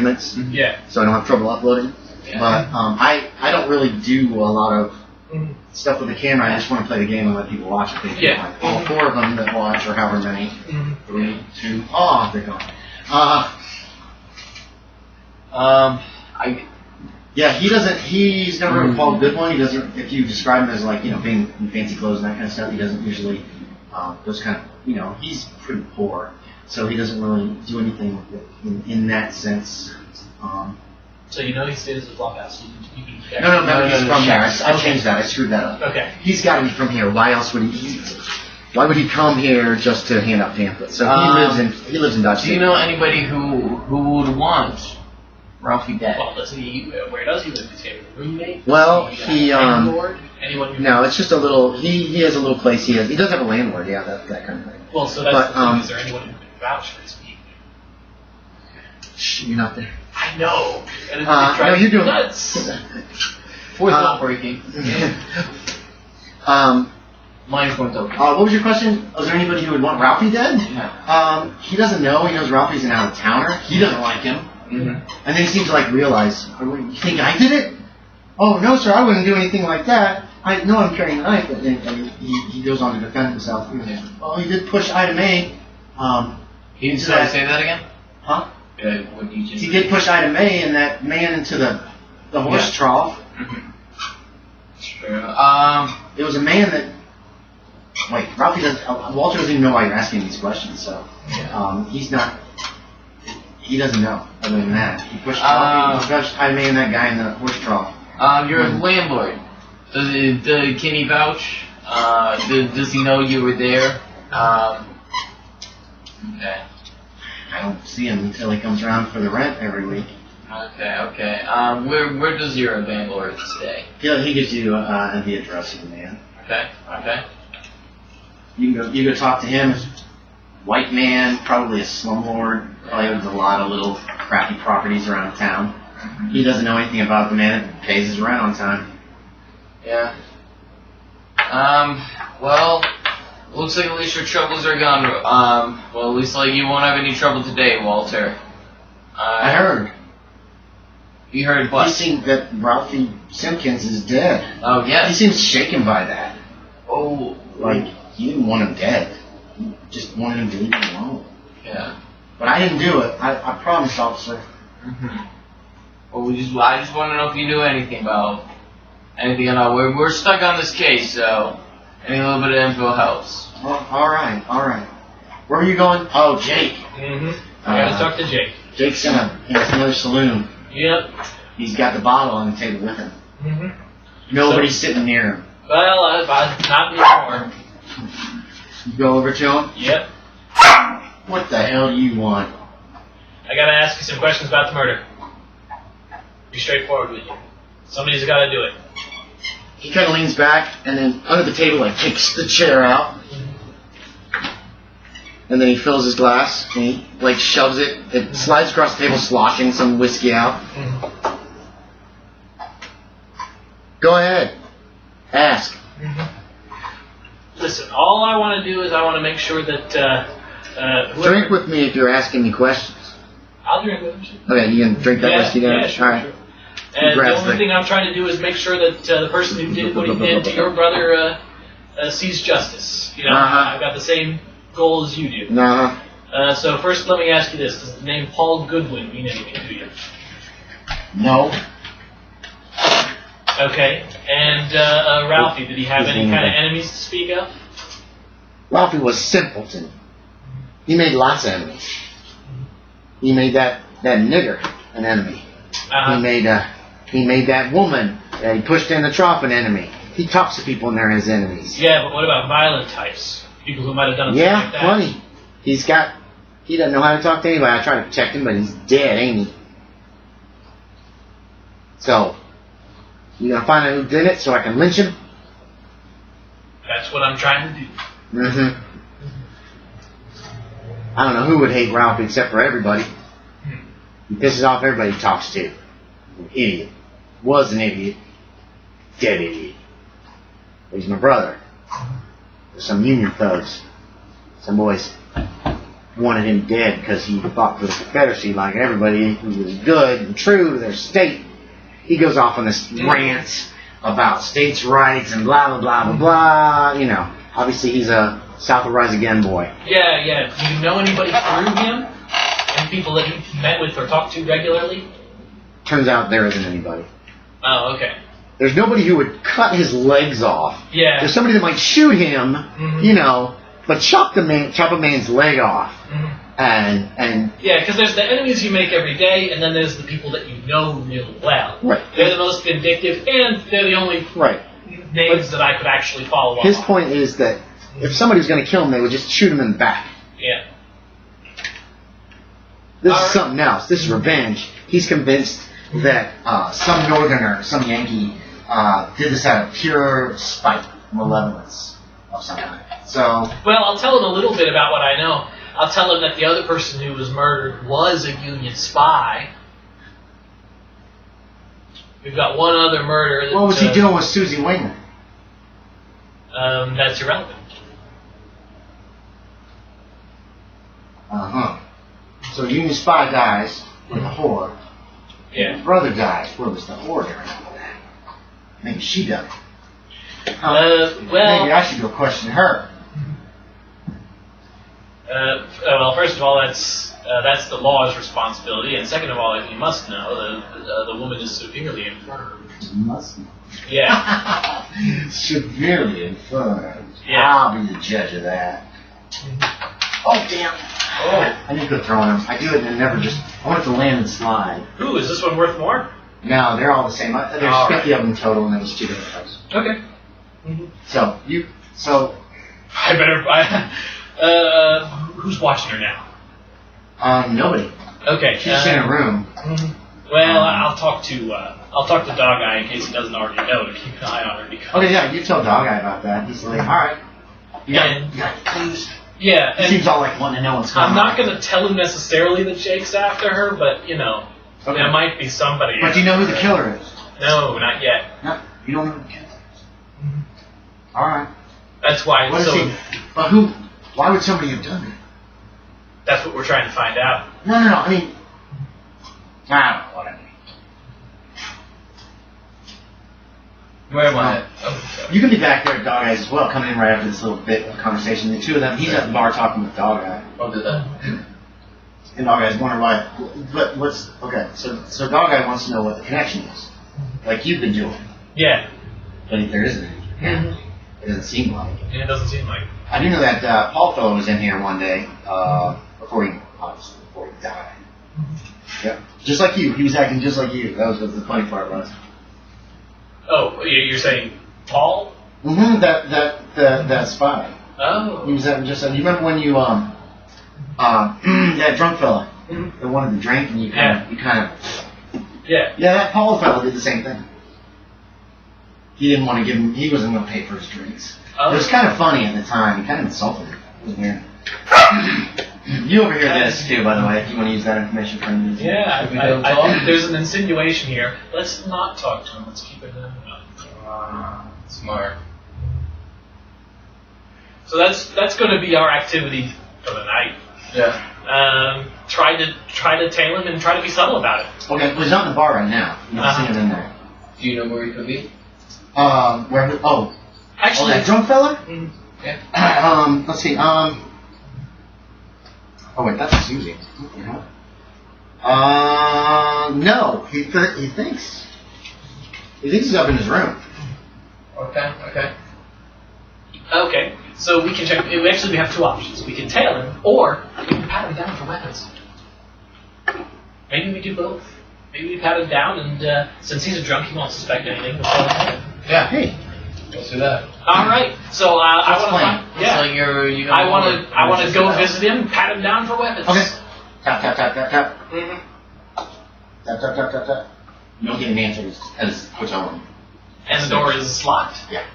fragments. Yeah. So I don't have trouble uploading. Yeah. But I don't really do a lot of stuff with the camera. I just want to play the game and let people watch it. Yeah. Like all 4 of them that watch, or however many. 3, 2. Oh, they're gone. Yeah, he doesn't. He's never a Paul Goodwin. He doesn't. If you describe him as like being in fancy clothes and that kind of stuff, he doesn't usually. Those kind of he's pretty poor, so he doesn't really do anything in that sense. So he stays at Flophouse. No, he's from here. I changed that. I screwed that up. Okay. He's got to be from here. Why else would he? Why would he come here just to hand out pamphlets? So he lives in Dodge City. Do you know anybody who would want Ralphie dead? Well, where does he live? Does he have a roommate? Well, landlord? Anyone? No, it's just a little. He has a little place. He does have a landlord. Yeah, that kind of thing. Well, so that's the thing. Is there anyone who can vouch for his behavior? Shh, you're not there. I know. And no, you're doing nuts. Fourth wall breaking. Mine's going to. What was your question? Was there anybody who would want Ralphie dead? Yeah. He doesn't know. He knows Ralphie's an out-of-towner. He doesn't like him. And then he seems to realize, you think I did it? Oh, no, sir, I wouldn't do anything like that. I know I'm carrying a knife. And he goes on to defend himself. Well, he did push item A. Say that again? Huh? What you just he did push item A and that man into the horse trough. True. It was a man that... Wait, Ralphie doesn't... Walter doesn't even know why you're asking these questions, so... he's not... He doesn't know, other than that. He pushed item A and that guy in the horse trough. Your landlord. Can he vouch? Does he know you were there? Okay. I don't see him until he comes around for the rent every week. Okay. Where does your landlord stay? He gives you the address of the man. Okay. You go talk to him. White man, probably a slumlord. Probably owns a lot of little crappy properties around town. He doesn't know anything about the man that pays his rent on time. Yeah. Well, looks like at least your troubles are gone. Well, at least you won't have any trouble today, Walter. I heard. You heard what? He seemed that Ralphie Simpkins is dead. Oh, yes. He seems shaken by that. Oh. He didn't want him dead. He just wanted him to leave him alone. Yeah. But I didn't do it. I promised, officer. Well, I just want to know if you knew anything about anything at all. We're stuck on this case, so any little bit of info helps. Well, all right. Where are you going? Oh, Jake. I gotta talk to Jake. Jake's in another saloon. Yep. He's got the bottle on the table with him. Nobody's sitting near him. Well, not anymore. You go over to him? Yep. What the hell do you want? I gotta ask you some questions about the murder. Be straightforward with you. Somebody's gotta do it. He kind of leans back, and then under the table, takes the chair out. And then he fills his glass, and he, shoves it. It slides across the table, sloshing some whiskey out. Go ahead. Ask. Listen, all I want to do is I want to make sure that... drink with me if you're asking me questions. I'll drink with him. Okay, you can drink that whiskey then? Yeah, sure. All right. And the only thing I'm trying to do is make sure that the person who did what he did to your brother sees justice. I've got the same goal as you do. So first, let me ask you this: does the name Paul Goodwin mean anything to you? No. Okay. And Ralphie, did he have any kind of enemies to speak of? Ralphie was simpleton. He made lots of enemies. He made that nigger an enemy. He made that woman that he pushed in the trough an enemy. He talks to people and they're his enemies. Yeah, but what about violent types? People who might have done something like that? Plenty. He doesn't know how to talk to anybody. I try to protect him, but he's dead, ain't he? So, you gonna find out who did it so I can lynch him? That's what I'm trying to do. I don't know who would hate Ralphie except for everybody. He pisses off everybody he talks to. An idiot. Was an idiot. Dead idiot. But he's my brother. There's some union thugs. Some boys. wanted him dead because he fought for the Confederacy like everybody who was good and true to their state. He goes off on this rant about states' rights and blah, blah, blah, blah, blah. You know, obviously he's a South will Rise Again boy. Yeah. Do you know anybody through him? Any people that he met with or talked to regularly? Turns out there isn't anybody. Oh, okay. There's nobody who would cut his legs off. Yeah. There's somebody that might shoot him, you know, but chop a man's leg off. And yeah, because there's the enemies you make every day, and then there's the people that you know real well. Right. They're the most vindictive, and they're the only names that I could actually follow up. His point is that if somebody was going to kill him, they would just shoot him in the back. Yeah. This is something else. This is revenge. He's convinced that some Northerner, some Yankee, did this out of pure spite, malevolence of some kind. So. Well, I'll tell him a little bit about what I know. I'll tell him that the other person who was murdered was a Union spy. We've got one other murder. That, what was he doing with Susie Wingman? That's irrelevant. So Union spy dies with the whore. Yeah. His brother dies. Where was the whore during all that? Maybe she done it. Well, maybe I should go question her. Well, first of all, that's the law's responsibility, and second of all, as you must know, the woman is severely infirm. You must know. Yeah. Severely infirm. Yeah. I'll be the judge of that. Oh, damn. Oh. I need to go throwing them. I do it and never just... I want it to land and slide. Ooh, is this one worth more? No, they're all the same. There's 50 of them total, and there's 2 different types. Okay. So... I better... who's watching her now? Nobody. Okay. She's in a room. Well, I'll talk to Dog Eye in case he doesn't already know to keep an eye on her. Because okay, yeah, you tell Dog Eye about that. He's like, all right. You got clues. Yeah, he seems all like wanting to know what's going on. I'm not going to tell him necessarily that Jake's after her, but you know, there might be somebody. But do you know who the killer is? No, not yet. No, you don't know who the killer is. All right. That's why. What is he? But who? Why would somebody have done that? That's what we're trying to find out. No. I mean, I don't know what I mean. Where am I? You can be back there at Dog Eyes as well, coming in right after this little bit of conversation. The two of them, he's at the bar talking with Dog Eye. Oh, did that? And Dog Eye's wondering why. But what's okay? So Dog Eye wants to know what the connection is, like you've been doing. Yeah. But if there isn't any, it doesn't seem like. Yeah, it doesn't seem like. I do know that Paul Fellow was in here one day before he died. Yep. Just like you. He was acting just like you. That was what the funny part was. Oh, you're saying Paul? Mm-hmm. That spy. Oh. He was acting just like you. Remember when you that drunk fella that wanted to drink and you kind of. Yeah. Yeah, that Paul fellow did the same thing. He didn't want to give him. He wasn't going to pay for his drinks. Oh. It was kind of funny at the time. He kind of insulted him. It was weird. You overhear this too, by the way, if you want to use that information for any reason. Yeah, I think there's an insinuation here. Let's not talk to him. Let's keep it smart. So that's going to be our activity for the night. Yeah. Try to tail him and try to be subtle about it. Okay, well he's not in the bar right now. You don't see him in there. Do you know where he could be? Where? Oh. Actually, that drunk fella? Yeah. Let's see. Oh wait, that's Susie. No. He thinks he's up in his room. Okay. So we can check. We have 2 options. We can tail him, or we can pat him down for weapons. Maybe we do both. Maybe we pat him down, and since he's a drunk, he won't suspect anything. We'll tell him. Yeah. Hey. Let's do that. All right. So I want to. Yeah. So I want to go visit him, pat him down for weapons. Okay. Tap tap tap tap tap. Tap tap tap tap tap. You don't get an answer as hotel room. And the door is locked. Yeah.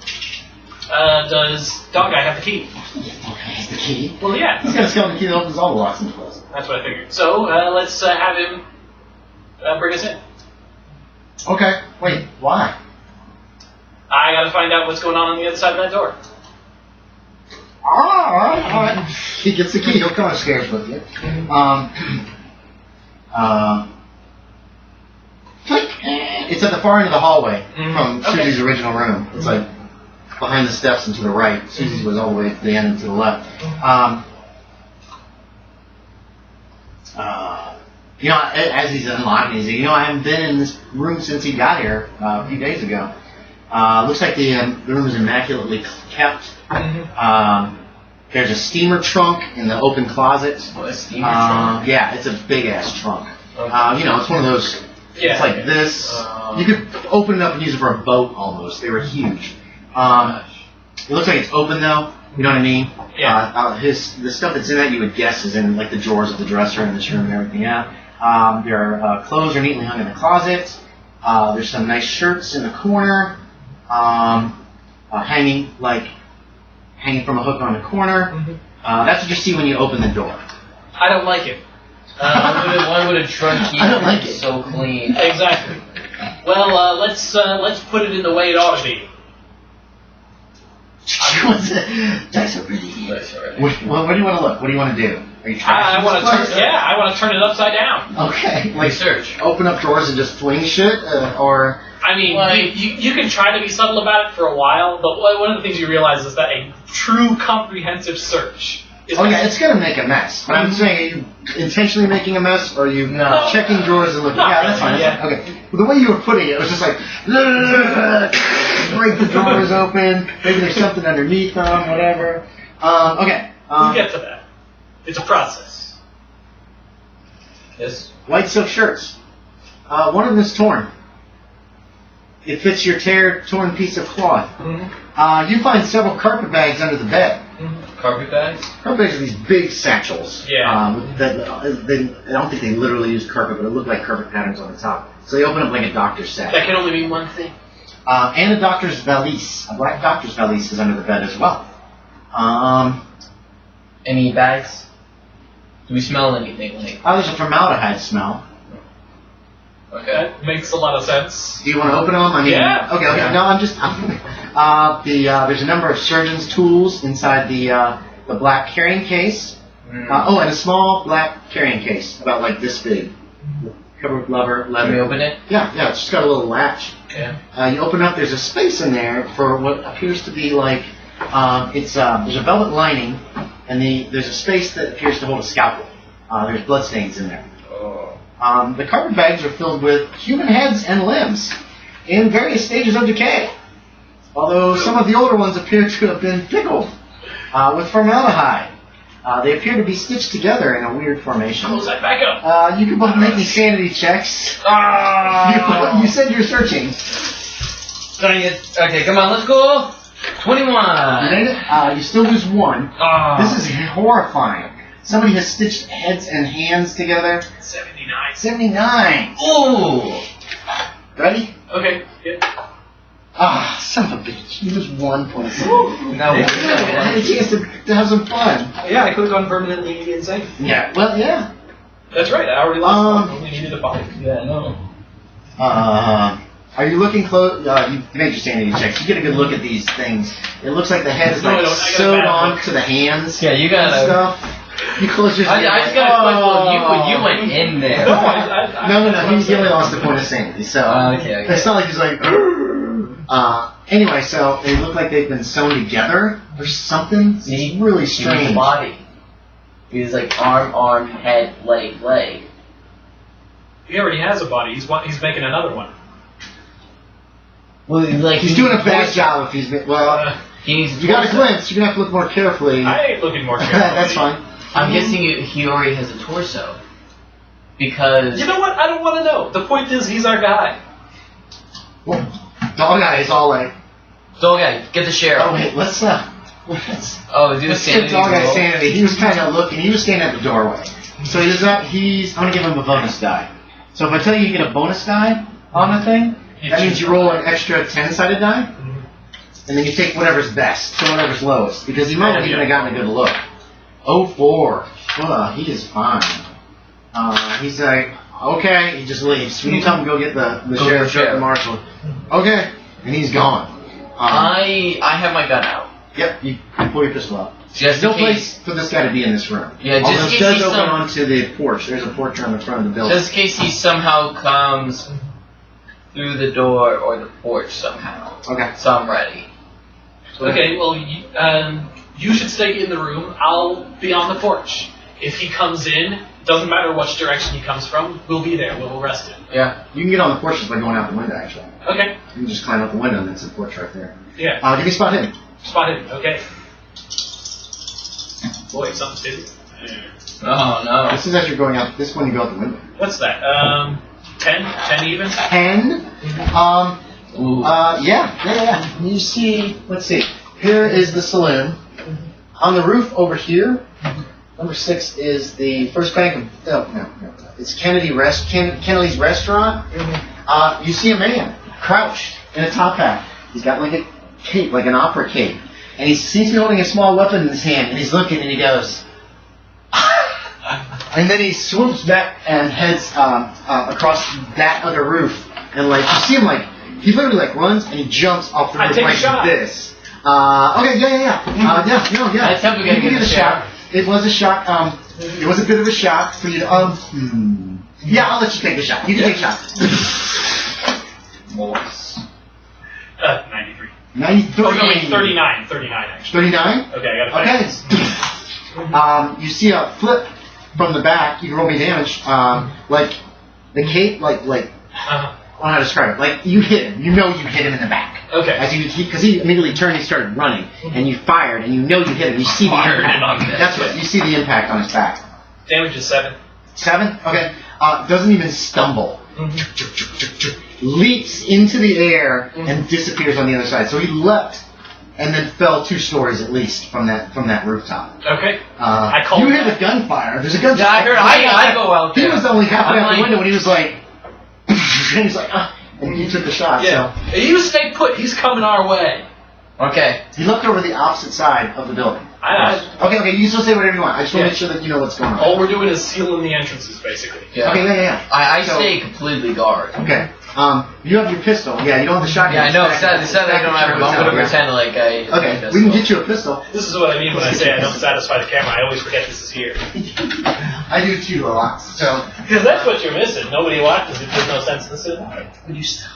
Does Dog Guy have the key? Yeah, Dog Guy has the key. Well, yeah. He's got a skeleton key that opens all the locks and closes. That's what I figured. So let's have him bring us in. Okay. Wait. Why? I gotta find out what's going on the other side of that door. Alright. He gets the key. He'll come upstairs with you. It's at the far end of the hallway from Susie's original room. It's like behind the steps and to the right. Susie's was all the way to the end and to the left. As he's unlocking, he's like, I haven't been in this room since he got here a few days ago. Looks like the room is immaculately kept. There's a steamer trunk in the open closet. What, a steamer trunk? Yeah, it's a big ass trunk. Okay. It's one of those. It's like this. You could open it up and use it for a boat almost. They were huge. It looks like it's open though. You know what I mean? Yeah. The stuff that's in that you would guess is in like the drawers of the dresser in this room and everything. Yeah. Their clothes are neatly hung in the closet. There's some nice shirts in the corner, hanging from a hook on the corner. That's what you see when you open the door. I don't like it. Why would a trunk keep it so clean? Exactly. Well, let's put it in the way it ought to be. Dice are really easy. What do you want to look? What do you want to do? Are you trying? I want to turn it upside down. Okay. Like search. Open up drawers and just fling shit, or. I mean, you can try to be subtle about it for a while, but one of the things you realize is that a true comprehensive search is it's going to make a mess. But I'm saying, are you intentionally making a mess, or are you checking drawers and looking? Yeah, that's fine. Yeah. Okay. Well, the way you were putting it was just like, break the drawers open, maybe there's something underneath them, whatever. Okay. We'll get to that. It's a process. Yes. White silk shirts. One of them is torn. It fits your torn piece of cloth. You find several carpet bags under the bed. Carpet bags? Carpet bags are these big satchels. Yeah. I don't think they literally use carpet, but it looked like carpet patterns on the top. So they open up like a doctor's sack. That can only mean one thing. And a doctor's valise. A black doctor's valise is under the bed as well. Any bags? Do we smell anything? There's a formaldehyde smell. Okay. That makes a lot of sense. Do you want to open them? Yeah. Okay. Yeah. No, I'm just. There's a number of surgeon's tools inside the black carrying case. And a small black carrying case, about like this big, covered with leather. Can we open it? Yeah. It's just got a little latch. Yeah. You open up. There's a space in there for what appears to be like. There's a velvet lining, and there's a space that appears to hold a scalpel. There's bloodstains in there. The carpet bags are filled with human heads and limbs in various stages of decay, although some of the older ones appear to have been pickled with formaldehyde. They appear to be stitched together in a weird formation. Close that back up. You can both make me sanity checks. You said you're searching. Okay, come on, let's go. 21. You made it? You still lose 1. This is horrifying. Somebody has stitched heads and hands together. 79. 79! Ooh! Ready? Okay, yeah. Son of a bitch. You lose 1 point. No, I had a chance to have some fun. Yeah, I could have gone permanently insane. Yeah, well, yeah. That's right, I already lost 1. Only needed a 5. Yeah, no. Are you looking close? You made your sanity checks. You get a good look at these things. It looks like the head is sewed on to the hands. Yeah, you gotta. Stuff. You close your. I just gotta point when you went in there. No, He only lost a point of sanity, so okay. It's not like he's like. Anyway, so they look like they've been sewn together or something. It's really strange. His body. He's like arm, head, leg. He already has a body. He's making another one. Well, he's doing a bad job if he's you got a glimpse. You're gonna have to look more carefully. I ain't looking more carefully. That's fine. I'm guessing he already has a torso. Because... You know what? I don't want to know. The point is, he's our guy. Well, dog guy is all like... Dog guy, get the sheriff. Oh, wait, let's do the sanity. Dog guy's sanity. He was kind of looking. He was standing at the doorway. So I'm going to give him a bonus die. So if I tell you get a bonus die on the thing, that means you roll an extra 10-sided die. And then you take whatever's best, so whatever's lowest. Because he might not even have gotten a good look. 04. He is fine. He's like, okay, he just leaves. When you tell him to go get the sheriff, the marshal. Okay, and he's gone. I have my gun out. Yep, you pull your pistol out. There's no place for this guy to be in this room. Yeah, just in case it does open onto the porch. There's a porch on the front of the building. Just in case he somehow comes through the door or the porch somehow. Okay. So I'm ready. Okay, well, you should stay in the room. I'll be on the porch. If he comes in, doesn't matter which direction he comes from, we'll be there. We'll arrest him. Yeah. You can get on the porch just by going out the window, actually. Okay. You can just climb out the window and it's the porch right there. Yeah. Give me spot hidden. Spot hidden, okay. Boy, something's hidden. Oh, no. This is as you're going out. This is when you go out the window. What's that? 10? 10 even? 10? Yeah. You see, let's see. Here is the saloon. On the roof over here, number 6 is the First Bank of... No. It's Kennedy's restaurant. You see a man crouched in a top hat. He's got like a cape, like an opera cape. And he seems to be holding a small weapon in his hand. And he's looking and he goes... And then he swoops back and heads across that other roof. And like, you see him like... He literally like runs and he jumps off the roof like this. Okay, yeah. I tell you to get a shot. It was a shock. It was a bit of a shock for you to. Yeah, I'll let you take the shot. You can take a shot. 93. 93. Oh, no, wait, 39. 39, actually. 39? Okay, I gotta find it. You see a flip from the back. You can roll me damage. Like, the cape, like, I don't know how to describe it. Like, you hit him. You know you hit him in the back. Okay. Because he immediately turned and started running, and you fired, and you know you hit him. You see the impact. That's right. You see the impact on his back. Damage is 7. 7? Okay. Doesn't even stumble. Leaps into the air and disappears on the other side. So he leapt and then fell 2 stories at least from that rooftop. Okay. You hear the gunfire. There's a gunfire. Yeah, I heard. I go out there. He was only halfway out the window when he was like, and he's like, and he took the shot. Yeah. So. You stay put. He's coming our way. Okay. He looked over the opposite side of the building. Okay, you can still say whatever you want. I just want to make sure that you know what's going on. All we're doing is sealing the entrances, basically. Yeah. Okay, yeah. I stay completely guard. Okay. You have your pistol. Yeah, you don't have the shotgun. Yeah, I know. They said I don't have it, but I'm going to pretend like I... Okay, we can get you a pistol. This is what I mean when I say I don't satisfy the camera. I always forget this is here. I do too a lot, so... Because that's what you're missing. Nobody watches it. There's no sense in the cinematic. Would you stop?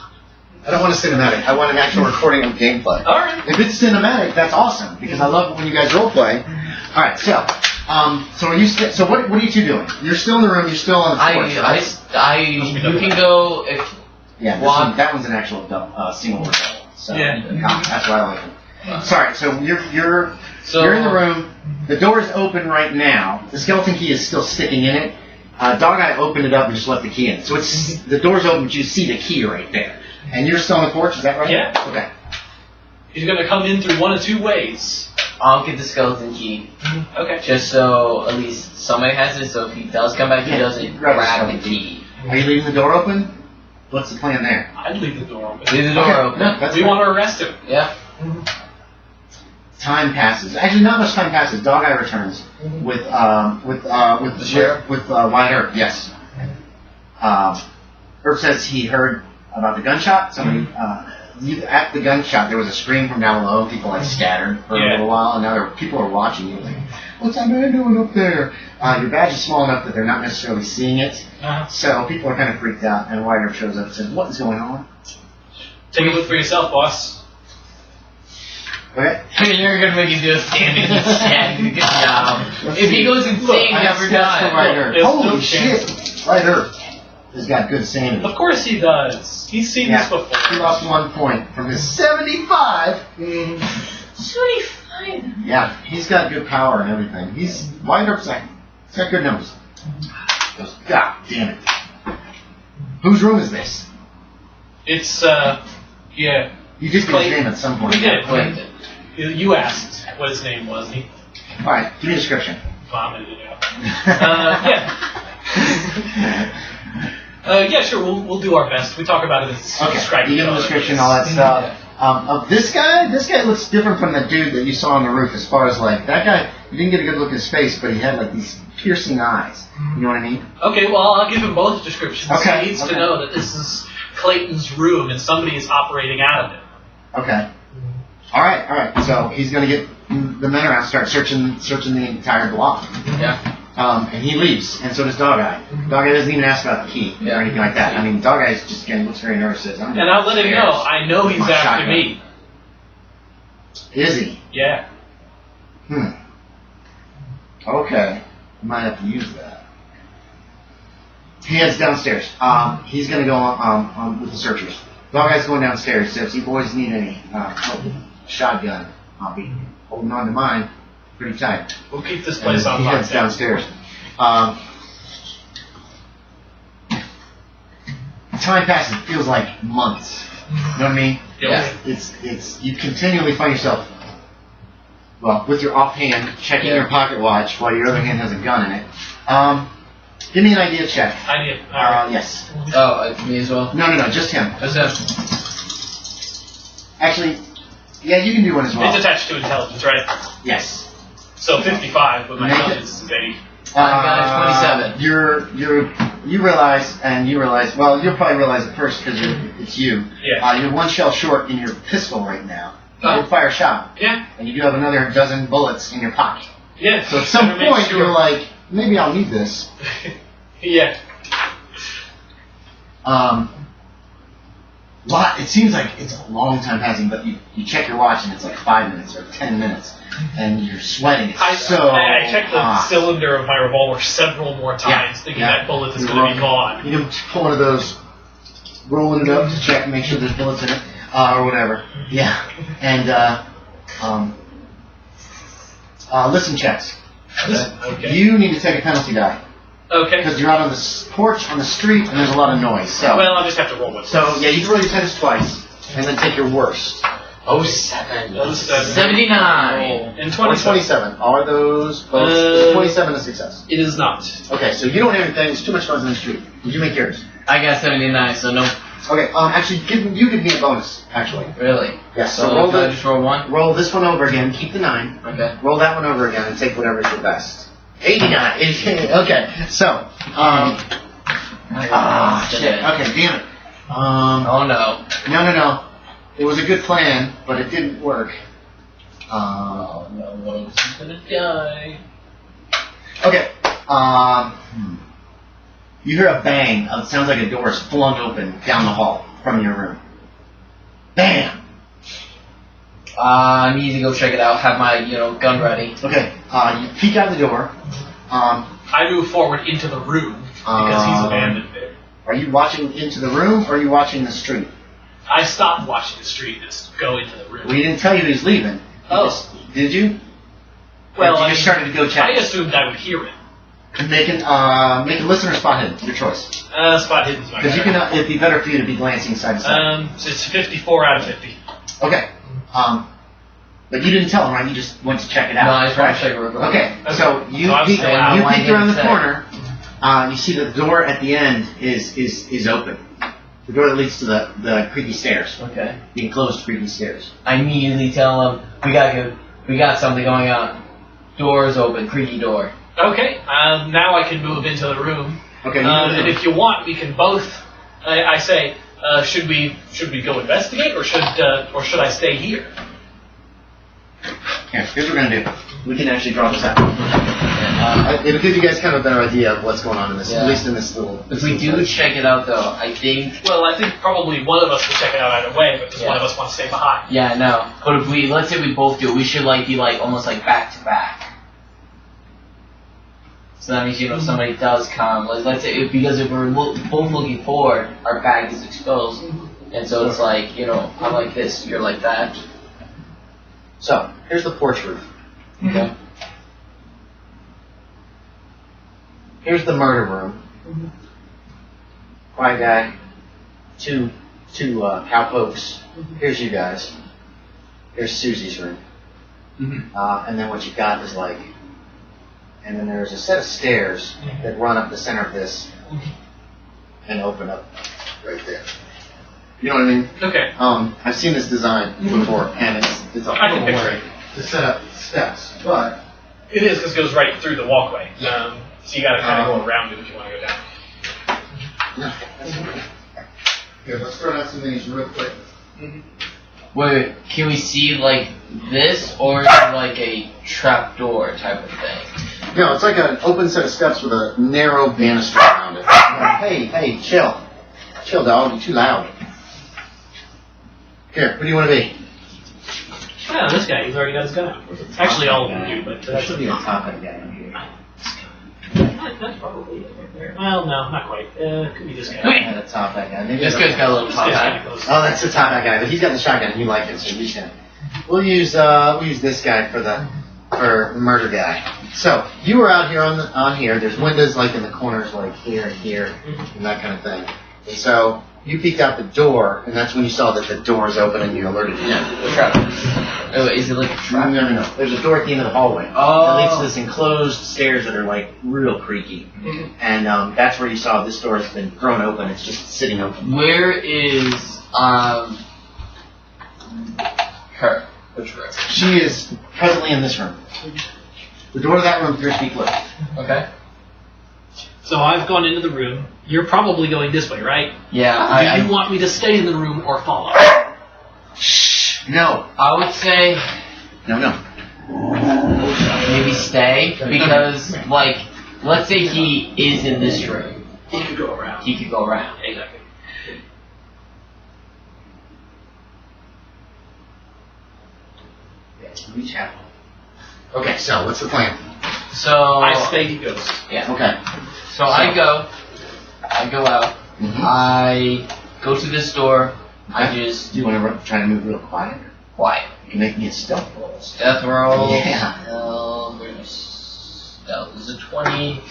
I don't want a cinematic. I want an actual recording of gameplay. All right. If it's cinematic, that's awesome because I love it when you guys roleplay. All right. So, so what are you two doing? You're still in the room. You're still on the porch, right? You can go if. Yeah. That one's an actual single word. So yeah. That's why I like it. Sorry. So you're in the room. The door is open right now. The skeleton key is still sticking in it. Dog Eye opened it up and just left the key in. So it's the door's open, but you see the key right there. And you're still on the porch, is that right? Yeah. Okay. He's going to come in through one of 2 ways. I'll get the skeleton key. Okay. Just so at least somebody has it, so if he does come back, he doesn't grab the key. Are you leaving the door open? What's the plan there? I'd leave the door open. Leave the door open. No, we want to arrest him. Yeah. Time passes. Actually, not much time passes. Dog Eye returns with the sheriff with Wyatt Earp. Yes. Earp says he heard about the gunshot. Somebody at the gunshot, there was a scream from down below. People like scattered for a little while, and now people are watching you. Like, what's that man doing up there? Your badge is small enough that they're not necessarily seeing it, so people are kind of freaked out. And Wyatt Earp shows up and says, "What is going on?" Take a look for yourself, boss. Okay. You're gonna make him do a standing. Good job. If he goes insane, he never dies. Holy shit! Wyatt Earp has got good sanity. Of course he does. He's seen this before. He lost 1 point from his 75. 75? Yeah, he's got good power and everything. Wyatt Earp's like, he's got good numbers. He goes, God damn it. Whose room is this? It's, yeah. You did get his name at some point. We did. Quinton. You asked what his name was. Alright, give me a description. Vomited it out. Yeah, sure. We'll do our best. We talk about it as describing. You give him a description, all that stuff. Of this guy looks different from the dude that you saw on the roof. As far as like that guy, you didn't get a good look at his face, but he had like these piercing eyes. You know what I mean? Okay. Well, I'll give him both descriptions. Okay. He needs to know that this is Clayton's room and somebody is operating out of it. Okay. All right. So he's gonna get the men around, start searching the entire block. Yeah. And he leaves, and so does Dog Eye. Dog Eye doesn't even ask about the key or anything like that. I mean, Dog Eye just again looks very nervous. Says, and I'll let him know. I know he's after me. Is he? Yeah. Okay. Might have to use that. He heads downstairs. He's gonna go on with the searchers. Dog Eye's going downstairs. Says, "You boys need any help with shotgun? I'll be holding on to mine pretty tight." We'll keep this place on lockdown. He heads downstairs. Time passes. It feels like months. You know what I mean? Yeah. It's you continually find yourself, well, with your offhand checking your pocket watch while your other hand has a gun in it. Give me an idea check. Idea. Yes. Oh, me as well? No, just him. Just him. Actually, yeah, you can do one as well. It's attached to intelligence, right? Yes. So 55, but my intelligence is 80. I got a 27. You realize, well, you'll probably realize it first because it's you. Yeah. You're one shell short in your pistol right now. You'll fire a shot. Yeah. And you do have another dozen bullets in your pocket. Yeah. So at some point you're like, maybe I'll need this. Yeah. It seems like it's a long time passing, but you check your watch and it's like 5 minutes or 10 minutes, and you're sweating. I checked the cylinder of my revolver several more times, thinking that bullet is going to be gone. You know, pull one of those, rolling it up to check, make sure there's bullets in it, or whatever. Yeah. And listen checks. Okay. You need to take a penalty die. Okay. Because you're out on the porch, on the street, and there's a lot of noise. So. Well, I'll just have to roll it. So, yeah, you can roll your tennis twice, and then take your worst. 07. 79. And 27. Are those both? Is 27 a success? It is not. Okay, so you don't have anything. It's too much noise on the street. Did you make yours? I got 79, so no. Okay, actually, give me a bonus, actually. Really? Yes, so roll just roll one? Roll this one over again, keep the 9. Okay. Roll that one over again, and take whatever's your best. 89. Okay, so, shit. Okay, damn it. Oh no. No. It was a good plan, but it didn't work. Oh no, one of us is gonna die. Okay. You hear a bang. It sounds like a door is flung open down the hall from your room. Bam! I need to go check it out. Have my, gun ready. Okay. You peek out the door. I move forward into the room because he's abandoned there. Are you watching into the room, or are you watching the street? I stopped watching the street and just go into the room. Well, you didn't tell you he was leaving. Did you? Well, you just started to go check. I assumed I would hear it. Make a listener spot hidden. Your choice. Spot hidden is my Because it'd be better for you to be glancing side to side. So it's 54 out of 50. Okay. But you didn't tell him, right? You just went to check it out. No, I just want to check it real quick. Okay. So you peek around the corner. You see that the door at the end is open. The door that leads to the creaky stairs. Okay. The enclosed creaky stairs. I immediately tell them we got something going on. Door is open, creaky door. Okay. Now I can move into the room. Okay. And if you want, we can both. I say, should we go investigate, or should I stay here? Here, here's what we're gonna do. We can actually draw this out. It'll give you guys kind of a better idea of what's going on in this, at least in this little. If we do check it out, though, I think. Well, I think probably one of us will check it out either way, but just one of us wants to stay behind. Yeah, no. But if let's say we both do it, we should be almost back to back. So that means somebody does come. Let's say because if we're both looking forward, our back is exposed, and so it's I'm like this, you're like that. So here's the porch roof. Okay. Here's the murder room. Quiet guy. Two cowpokes. Here's you guys. Here's Susie's room. And then what you got is and then there's a set of stairs that run up the center of this and open up right there. You know what I mean? Okay. I've seen this design before, and it's a horrible way to set up steps, but it is because it goes right through the walkway. So you got to kind of go around it if you want to go down. Here, let's throw out some of these real quick. Wait, can we see like this, or is it like a trapdoor type of thing? No, it's like an open set of steps with a narrow banister around it. Hey, chill. Chill, dog. You're too loud. Here, who do you want to be? Yeah, this guy. He's already got his gun out. Actually, all of them do, but... That should be a top-end guy in here. That's probably it right there. Well, no, not quite. Could be this guy. Yeah, the top-end guy. This guy's got a little top hat. Oh, that's the top-end guy, but he's got the shotgun and you like it, so he's gonna... We'll use this guy for murder guy. So, you were out here on here. There's windows like in the corners like here and here and that kind of thing. And so, you peeked out the door, and that's when you saw that the door is open and you alerted him. Oh, is it like a trap? No. There's a door at the end of the hallway. Oh. That leads to this enclosed stairs that are like real creaky. And that's where you saw this door has been thrown open. It's just sitting open. Where is her? Which room? She is presently in this room. The door to that room, 3 feet left. Okay. So I've gone into the room. You're probably going this way, right? Yeah. Do you want me to stay in the room or follow? Shh. No. I would say No. maybe stay, because like, let's say he is in this room. He could go around. He could go around. Exactly. Reach out. Okay, so what's the plan? So I stay, he goes. Yeah. Okay. So I go out. Mm-hmm. I go to this door. I Do just you want to try to move real quiet? quiet. You can make me a stealth roll. Death roll. Yeah. That was a 20.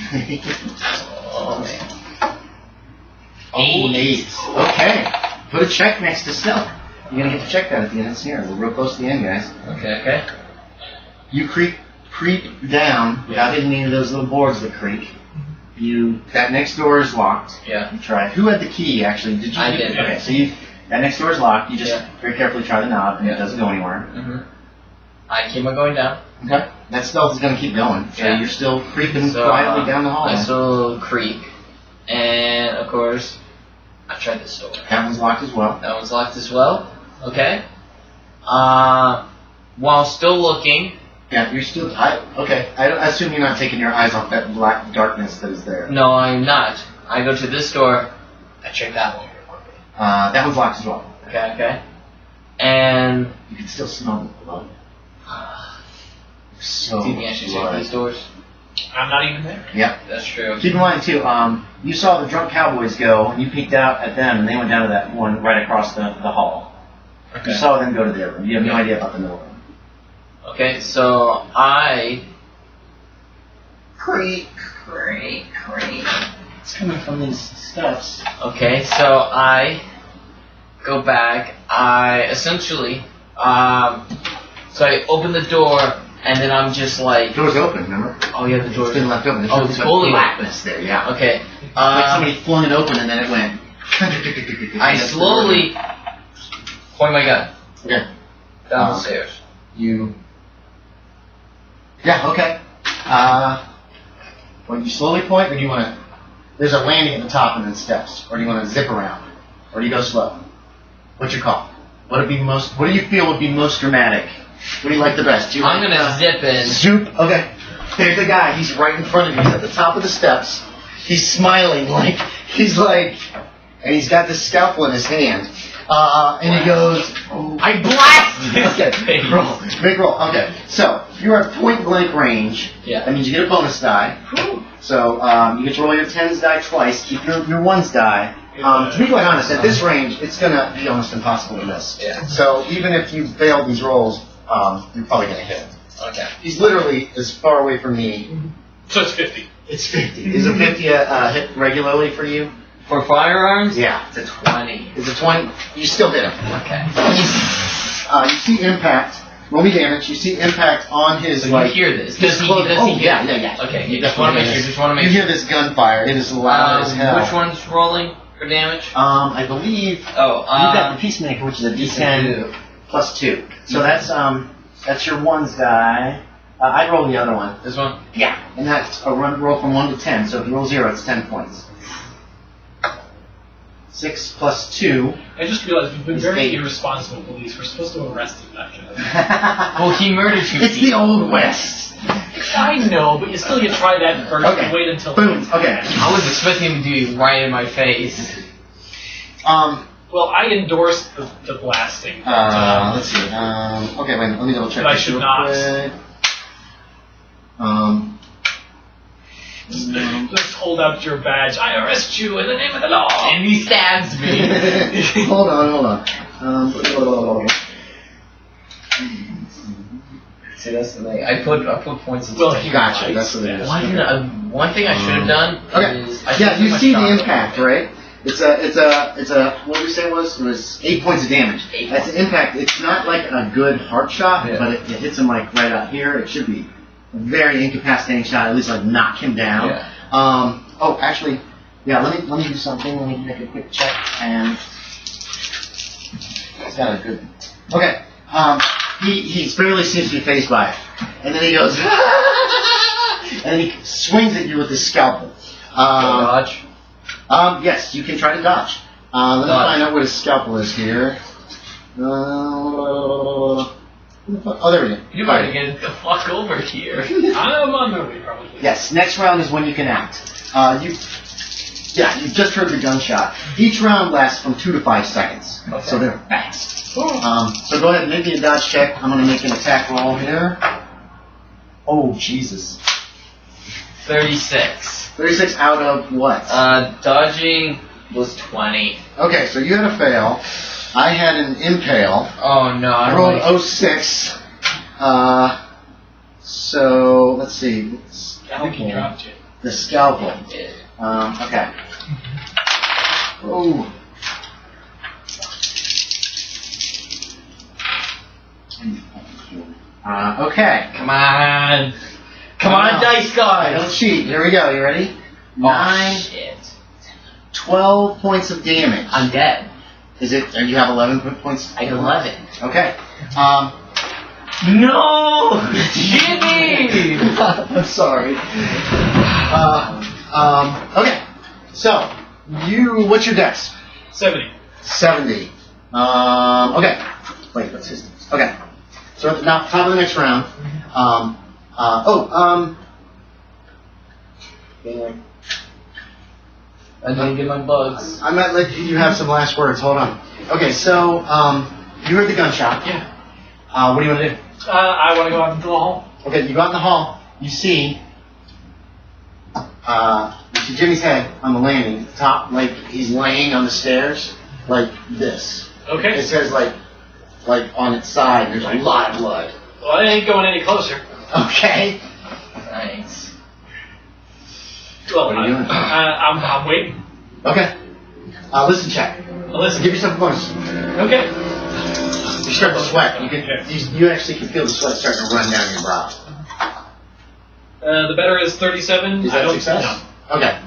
Oh man. Oh, 8. Okay. Put a check next to stealth. You're going to get to check that at the end of this here. We're real close to the end, guys. Okay. You creep down without hitting any of those little boards that creak. That next door is locked. Yeah. You try. Who had the key, actually? Did you? I did. Okay, so that next door is locked. You just very carefully try the knob, and it doesn't go anywhere. Mm-hmm. I keep on going down. Okay. That stealth is going to keep going. So you're still creeping quietly down the hall. I still creep. And, of course, I tried this door. That one's locked as well. That one's locked as well. Okay. While still looking... Yeah, you're still... Okay. I assume you're not taking your eyes off that black darkness that is there. No, I'm not. I go to this door. I check that one real quickly. That one's locked as well. Okay. And... You can still smell the blood. So do you think I should check these doors? I'm not even there. Yep. That's true. Keep in mind, too, you saw the drunk cowboys go, and you peeked out at them, and they went down to that one right across the hall. Okay. You saw them go to their room. You have no idea about the middle room. Okay, so I... Creak. It's coming from these steps. Okay, so I go back. I essentially... so I open the door, and then I'm just like... The door's open, remember? Oh yeah, the door's It's been left open. Oh, it's fully blackness there, yeah. Okay. Like somebody flung it open and then it went... I slowly point my gun. Okay. Down the stairs. Yeah, okay. Well, you slowly point, or do you want to... There's a landing at the top and then steps. Or do you want to zip around? Or do you go slow? What's your call? What do you feel would be most dramatic? What do you like the best? I'm going to zip in. Zoop. Okay. There's the guy. He's right in front of you. He's at the top of the steps. He's smiling and he's got this scalpel in his hand. And he goes, I blast! Okay. Big roll. Okay. So, you're at point blank range. Yeah. That means you get a bonus die. So, you get to roll your 10s die twice. Keep your 1s die. To be quite honest, at this range, it's going to be almost impossible to miss. Yeah. So, even if you failed these rolls, you're probably going to hit. Okay. He's literally as far away from me. So it's 50. It's 50. Is a 50 hit regularly for you? For firearms? Yeah. It's a 20. Is a 20? You still hit him. Okay. You see impact. Roll me damage. You see impact on his, So you hear this. Does he hear? Yeah. Okay, you just want to make sure. You hear this gunfire. It is loud as hell. Which one's rolling for damage? I believe you've got the Peacemaker, which is a D10 plus 2. So that's your 1's die. I'd roll the other one. This one? Yeah. And that's a roll from 1 to 10. So if you roll 0, it's 10 points. 6 plus 2. I just realized we've been very irresponsible police. We're supposed to arrest him, actually. Well, he murdered you. It's the Old West. I know, but you still get to try that first and wait until... Boom. Okay. I was expecting him to do it right in my face. Well, I endorsed the blasting. Let's see. Okay, wait. Let me double check. But I should not. Let's hold out your badge. I arrest you in the name of the law. And he stabs me. Hold on. See, that's the thing. I put points in. Well, you gotcha. That's what it is. One thing I should have done is... you see the impact, right? It's a, what did we say it was? It was 8 points of damage. That's an impact. It's not like a good heart shot, but it hits him like right out here. It should be a very incapacitating shot, at least like knock him down. Yeah. Actually, let me do something. Let me make a quick check, and it's got a good. Okay. He barely seems to be phased by it, and then he goes, and then he swings at you with his scalpel. Dodge. Yes, you can try to dodge. Let me find out what his scalpel is here. Oh, there we go. You might get the fuck over here. I'm on my way, probably. Yes, next round is when you can act. You just heard the gunshot. Each round lasts from 2 to 5 seconds, so they're fast. So go ahead and make me a dodge check. I'm going to make an attack roll here. Oh, Jesus. 36. 36 out of what? Dodging was 20. Okay, so you had a fail. I had an impale. Oh no, I rolled 06. So let's see. I think he dropped you. The scalpel. Yeah. Okay. Oh. Okay. Come on. Come on, dice guys. Don't cheat. Here we go. You ready? 9, shit. 12 points of damage. I'm dead. Is it? You have 11 points? I have 11. Okay. No! Jimmy! I'm sorry. Okay. So, what's your dex? 70. 70. Okay. Wait, what's his? Okay. So now, top of the next round. I didn't get my bugs. I might let you have some last words. Hold on. Okay, so, you heard the gunshot. Yeah. What do you want to do? I want to go out into the hall. Okay, you go out in the hall. You see Jimmy's head on the landing, the top, like he's laying on the stairs, like this. Okay. It says like on its side. There's a lot of blood. Well, I ain't going any closer. Okay. Thanks. Well, what are you doing? I'm waiting. Okay. Listen check. Listen. Give yourself a bonus. Okay. You start to sweat. You actually can feel the sweat starting to run down your brow. The better is 37. Is that a success? No. Okay.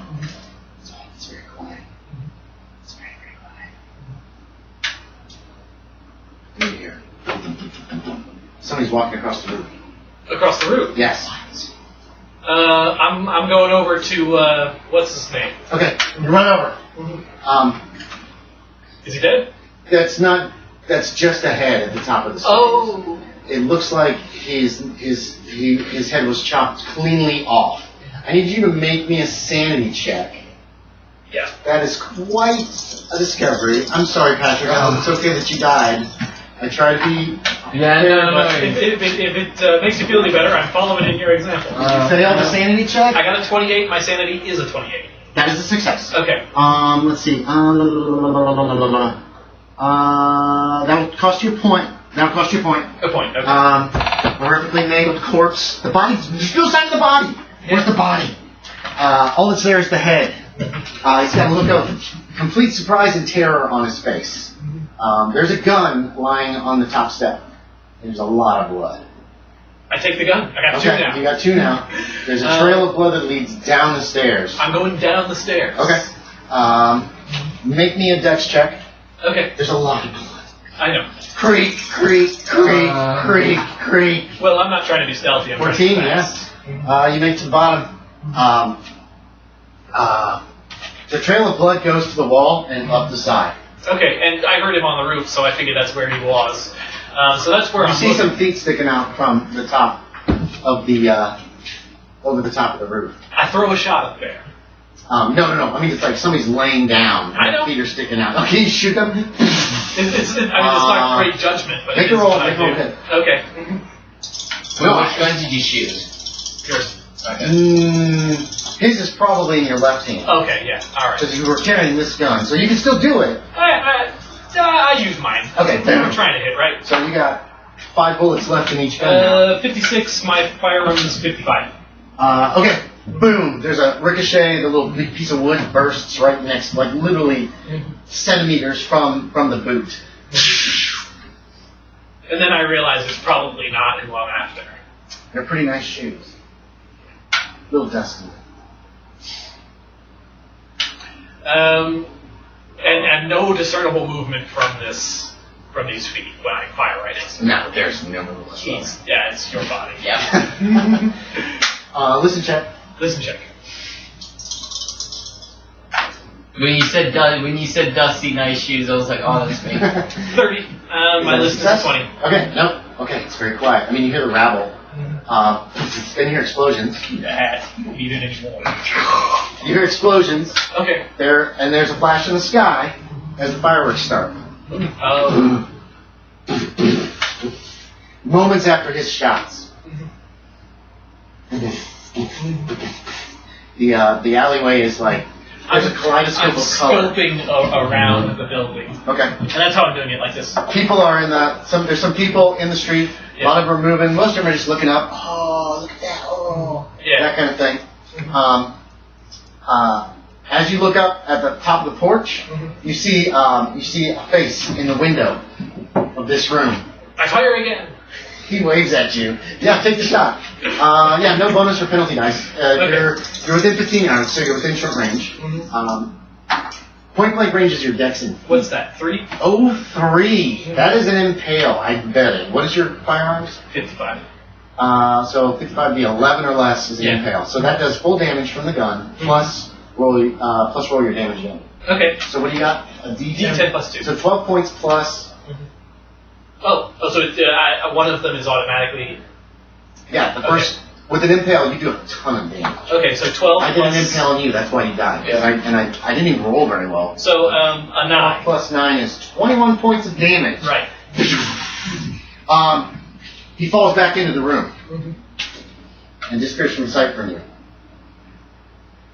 It's very quiet. It's very, very quiet. Right here. Somebody's walking across the roof. Across the roof? Yes. I'm going over to, what's his name? Okay, you run over. Is he dead? That's just a head at the top of the stairs. Oh. It looks like his head was chopped cleanly off. I need you to make me a sanity check. Yeah. That is quite a discovery. I'm sorry, Patrick. It's okay that you died. I try to be... Yeah, no. If it makes you feel any better, I'm following in your example. Did you fail the sanity check? I got a 28. My sanity is a 28. That is a success. Okay. Let's see. That'll cost you a point. A point. Okay. Horrifically mangled corpse. The body. There's no sign of the body. Where's the body? All that's there is the head. He's got a look of complete surprise and terror on his face. There's a gun lying on the top step. There's a lot of blood. I take the gun. I got two now. You got 2 now. There's a trail of blood that leads down the stairs. I'm going down the stairs. Okay. Make me a dex check. Okay. There's a lot of blood. I know. Creak, creak, creak, creak, creak. Well, I'm not trying to be stealthy. I'm 14, trying to be yes. You make it to the bottom. The trail of blood goes to the wall and up the side. Okay, and I heard him on the roof, so I figured that's where he was. So that's where you see some feet sticking out from the top of the over the top of the roof. I throw a shot up there. No. I mean, it's like somebody's laying down and feet are sticking out. Okay, you shoot them. It's not great judgment, but make a roll. Make a roll. Okay. Which gun did you shoot? Yours. Okay. His is probably in your left hand. Okay, yeah, all right. Because you were carrying this gun, so you can still do it. I use mine. Okay, we're trying to hit, right? So you got 5 bullets left in each gun. 56. My firearm is 55. Okay. Boom! There's a ricochet. The little big piece of wood bursts right next, like literally centimeters from the boot. And then I realize it's probably not who I'm after. They're pretty nice shoes. A little dusty. And no discernible movement from these feet when I fire right next to them. No, there's no movement. Yeah, it's your body. Yeah. Listen check. Listen check. When you said dusty nice shoes, I was like, oh, that's me. 30. My listen is 20. Okay, no. Okay, it's very quiet. I mean, you hear the rabble. Then you hear explosions. You don't need it anymore. You hear explosions. Okay. There's a flash in the sky as the fireworks start. Oh. Moments after his shots. The alleyway is like there's a kaleidoscope of color. I'm scoping around the building. Okay. And that's how I'm doing it, like this. People are in there's some people in the street. Yeah. A lot of them are moving. Most of them are just looking up. Oh, look at that. Oh. Yeah. That kind of thing. As you look up at the top of the porch, you see a face in the window of this room. I fire again. He waves at you. Yeah, take the shot. Yeah, no bonus or penalty dice. Okay. You're within 15 yards, so you're within short range. Point blank range is your dex in. What's that? 3? Oh, 3. That is an impale, I bet it. What is your firearms? 55. So 55 would be 11 or less is an impale. So that does full damage from the gun, plus roll your damage in. Okay. So what do you got? A D10? D10 plus 2. So 12 points plus... Oh, so one of them is automatically... Yeah, the first... With an impale, you do a ton of damage. Okay, so 12 I did an impale on you, that's why you died. Yeah. I didn't even roll very well. So, a 9. Plus 9 is 21 points of damage. Right. He falls back into the room. And disappears from sight from you.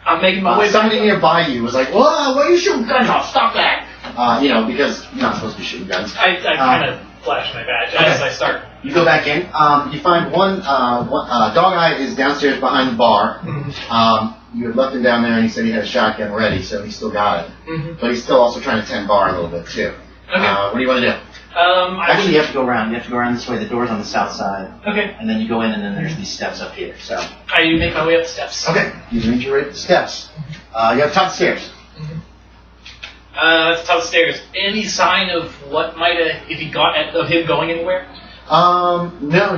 I'm making my way back. Somebody nearby you was like, whoa, what are you shooting guns off? Stop that! Because you're not supposed to be shooting guns. I kind of flash my badge as I start. You go back in. You find one Dog Eye is downstairs behind the bar. You had left him down there, and he said he had a shotgun ready, so he still got it. But he's still also trying to tend bar a little bit too. Okay. What do you want to do? Actually, you have to go around. You have to go around this way. The door's on the south side. Okay. And then you go in, and then there's these steps up here. So. I make my way up the steps. Okay. You make your way up the steps. You have top of the stairs. At the top of the stairs. Any sign of what might have, if he got of him going anywhere? No,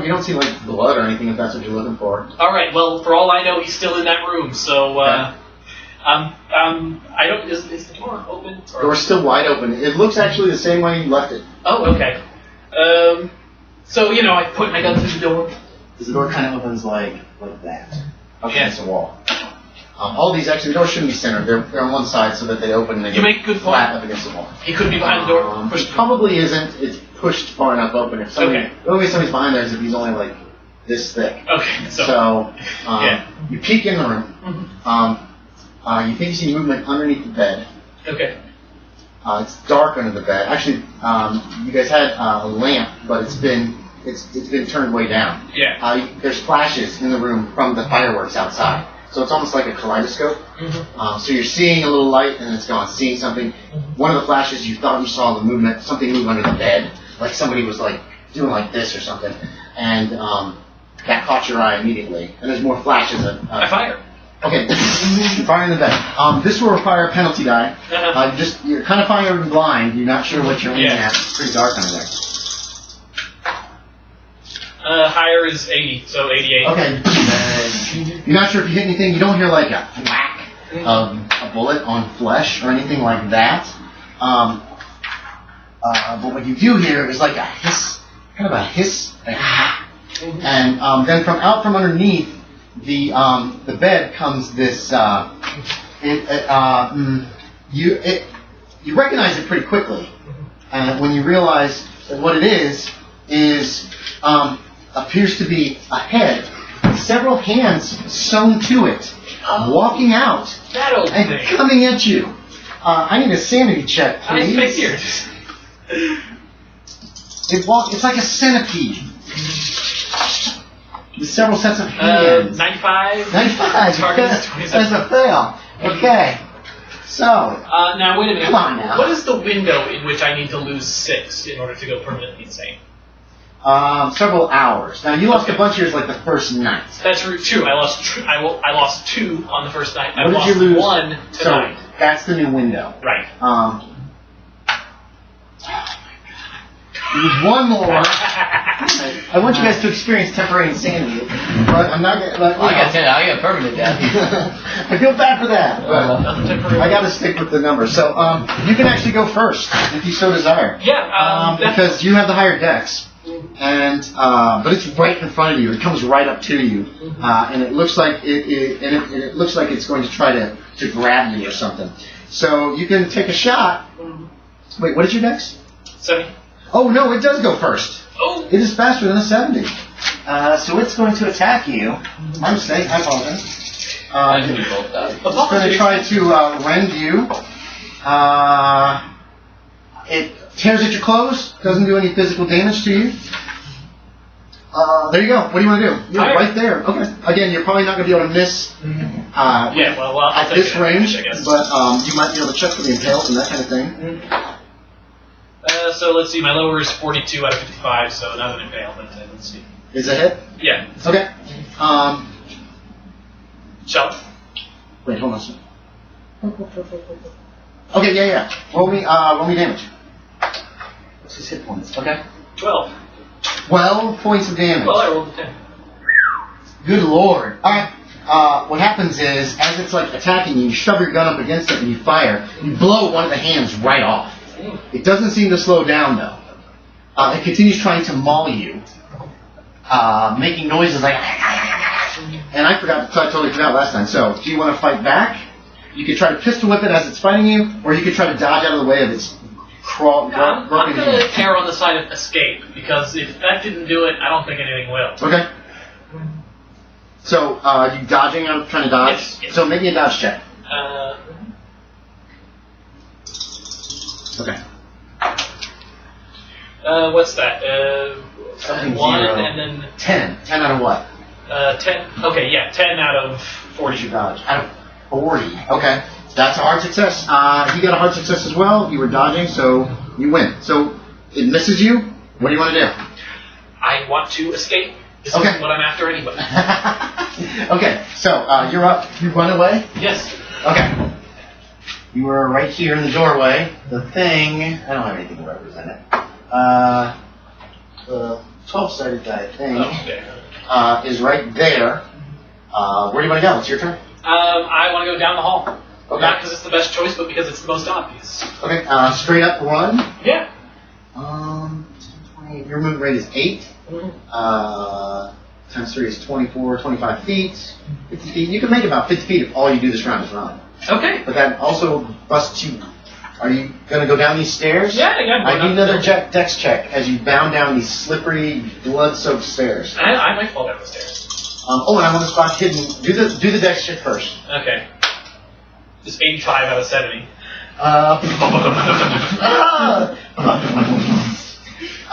you don't see like blood or anything if that's what you're looking for. All right. Well, for all I know, he's still in that room. So, I don't. Is the door open? The door's still wide open. It looks actually the same way you left it. Oh, okay. So I put my gun through the door. The door kind of opens like that. Against the wall. All these the doors shouldn't be centered. They're on one side so that they open and they get make good flat up against the wall. He could be behind the door. It probably isn't. It's pushed far enough open. If somebody, the only way somebody's behind there is if he's only like this thick. Okay. You peek in the room. You think you see movement underneath the bed. Okay. It's dark under the bed. Actually, you guys had a lamp, but it's been turned way down. Yeah. There's flashes in the room from the fireworks outside. So it's almost like a kaleidoscope. So you're seeing a little light and then it's gone. Seeing something. One of the flashes you thought you saw the movement, something move under the bed. Like somebody was like doing like this or something. And that caught your eye immediately. And there's more flashes. I fire. Okay. You're firing the bed. This will require a penalty die. You're kind of firing blind. You're not sure what you're aiming at. It's pretty dark under there. Higher is 80, so 88. Okay. You're not sure if you hit anything. You don't hear like a whack of bullet on flesh or anything like that. But what you do hear is like a hiss, kind of a hiss, like, and then from underneath the bed comes this. You recognize it pretty quickly, and when you realize that what it is appears to be a head, several hands sewn to it, walking out and coming at you. I need a sanity check, please. I figured. It's like a centipede. With several sets of hands. 95. 95. That's a fail. Okay. So. Now wait a minute. Come on now. What is the window in which I need to lose 6 in order to go permanently insane? Several hours. Now you lost a bunch of yours like the first night. That's true. I lost 2 on the first night. I lost 1 tonight. So that's the new window. Right. There's one more. I want you guys to experience temporary insanity, but I'm not going to. I got permanent death. I feel bad for that, but I got to stick with the number. So you can actually go first if you so desire. Yeah. Because you have the higher dex, and but it's right in front of you. It comes right up to you, and it looks like it looks like it's going to try to grab you or something. So you can take a shot. Wait, what is your dex? 70. Oh, no, it does go first. Oh! It is faster than a 70. So it's going to attack you. My mistake, I apologize. It's going to try to rend you. It tears at your clothes, doesn't do any physical damage to you. There you go. What do you want to do? You're right there. Okay. Again, you're probably not going to be able to miss at this range, but you might be able to check for the impales and that kind of thing. So let's see, my lower is 42 out of 55, so not an impale, but let's see. Is it hit? Yeah. Okay. Shall Wait, hold on a second. Okay, yeah. Roll me damage. What's his hit points? Okay. 12. 12 points of damage. Well, I rolled a 10. Good lord. Alright. What happens is, as it's like attacking you, you shove your gun up against it and you fire. You blow one of the hands right off. It doesn't seem to slow down though. It continues trying to maul you, making noises like. And I totally forgot last time. So, do you want to fight back? You could try to pistol whip it as it's fighting you, or you could try to dodge out of the way of its I'm going to err on the side of escape, because if that didn't do it, I don't think anything will. Okay. So, you dodging? I'm trying to dodge. Yes. So, make me a dodge check. Okay. What's that? 1 0. and then 10. 10 out of what? 10. Okay, yeah, 10 out of 40. You dodge. Out of 40. Okay. That's a hard success. He got a hard success as well. You were dodging, so you win. So it misses you. What do you want to do? I want to escape. This Okay. isn't what I'm after anyway. Okay. So you're up. You run away. Yes. Okay. You were right here in the doorway. The thing, I don't have anything to represent it. The 12-sided die thing is right there. Where do you want to go? It's your turn. I want to go down the hall. Okay. Not because it's the best choice, but because it's the most obvious. Okay. Straight up run. Yeah. 10, 20. Your movement rate is 8. Mm-hmm. Times 3 is 24, 25 feet. 50 feet. You can make about 50 feet if all you do this round is run. Okay. But that also busts you. Are you going to go down these stairs? Yeah. I need another dex check as you bound down these slippery, blood-soaked stairs. I might fall down the stairs. And I'm on the spot hidden. Do the dex check first. Okay. Just 85 out of 70.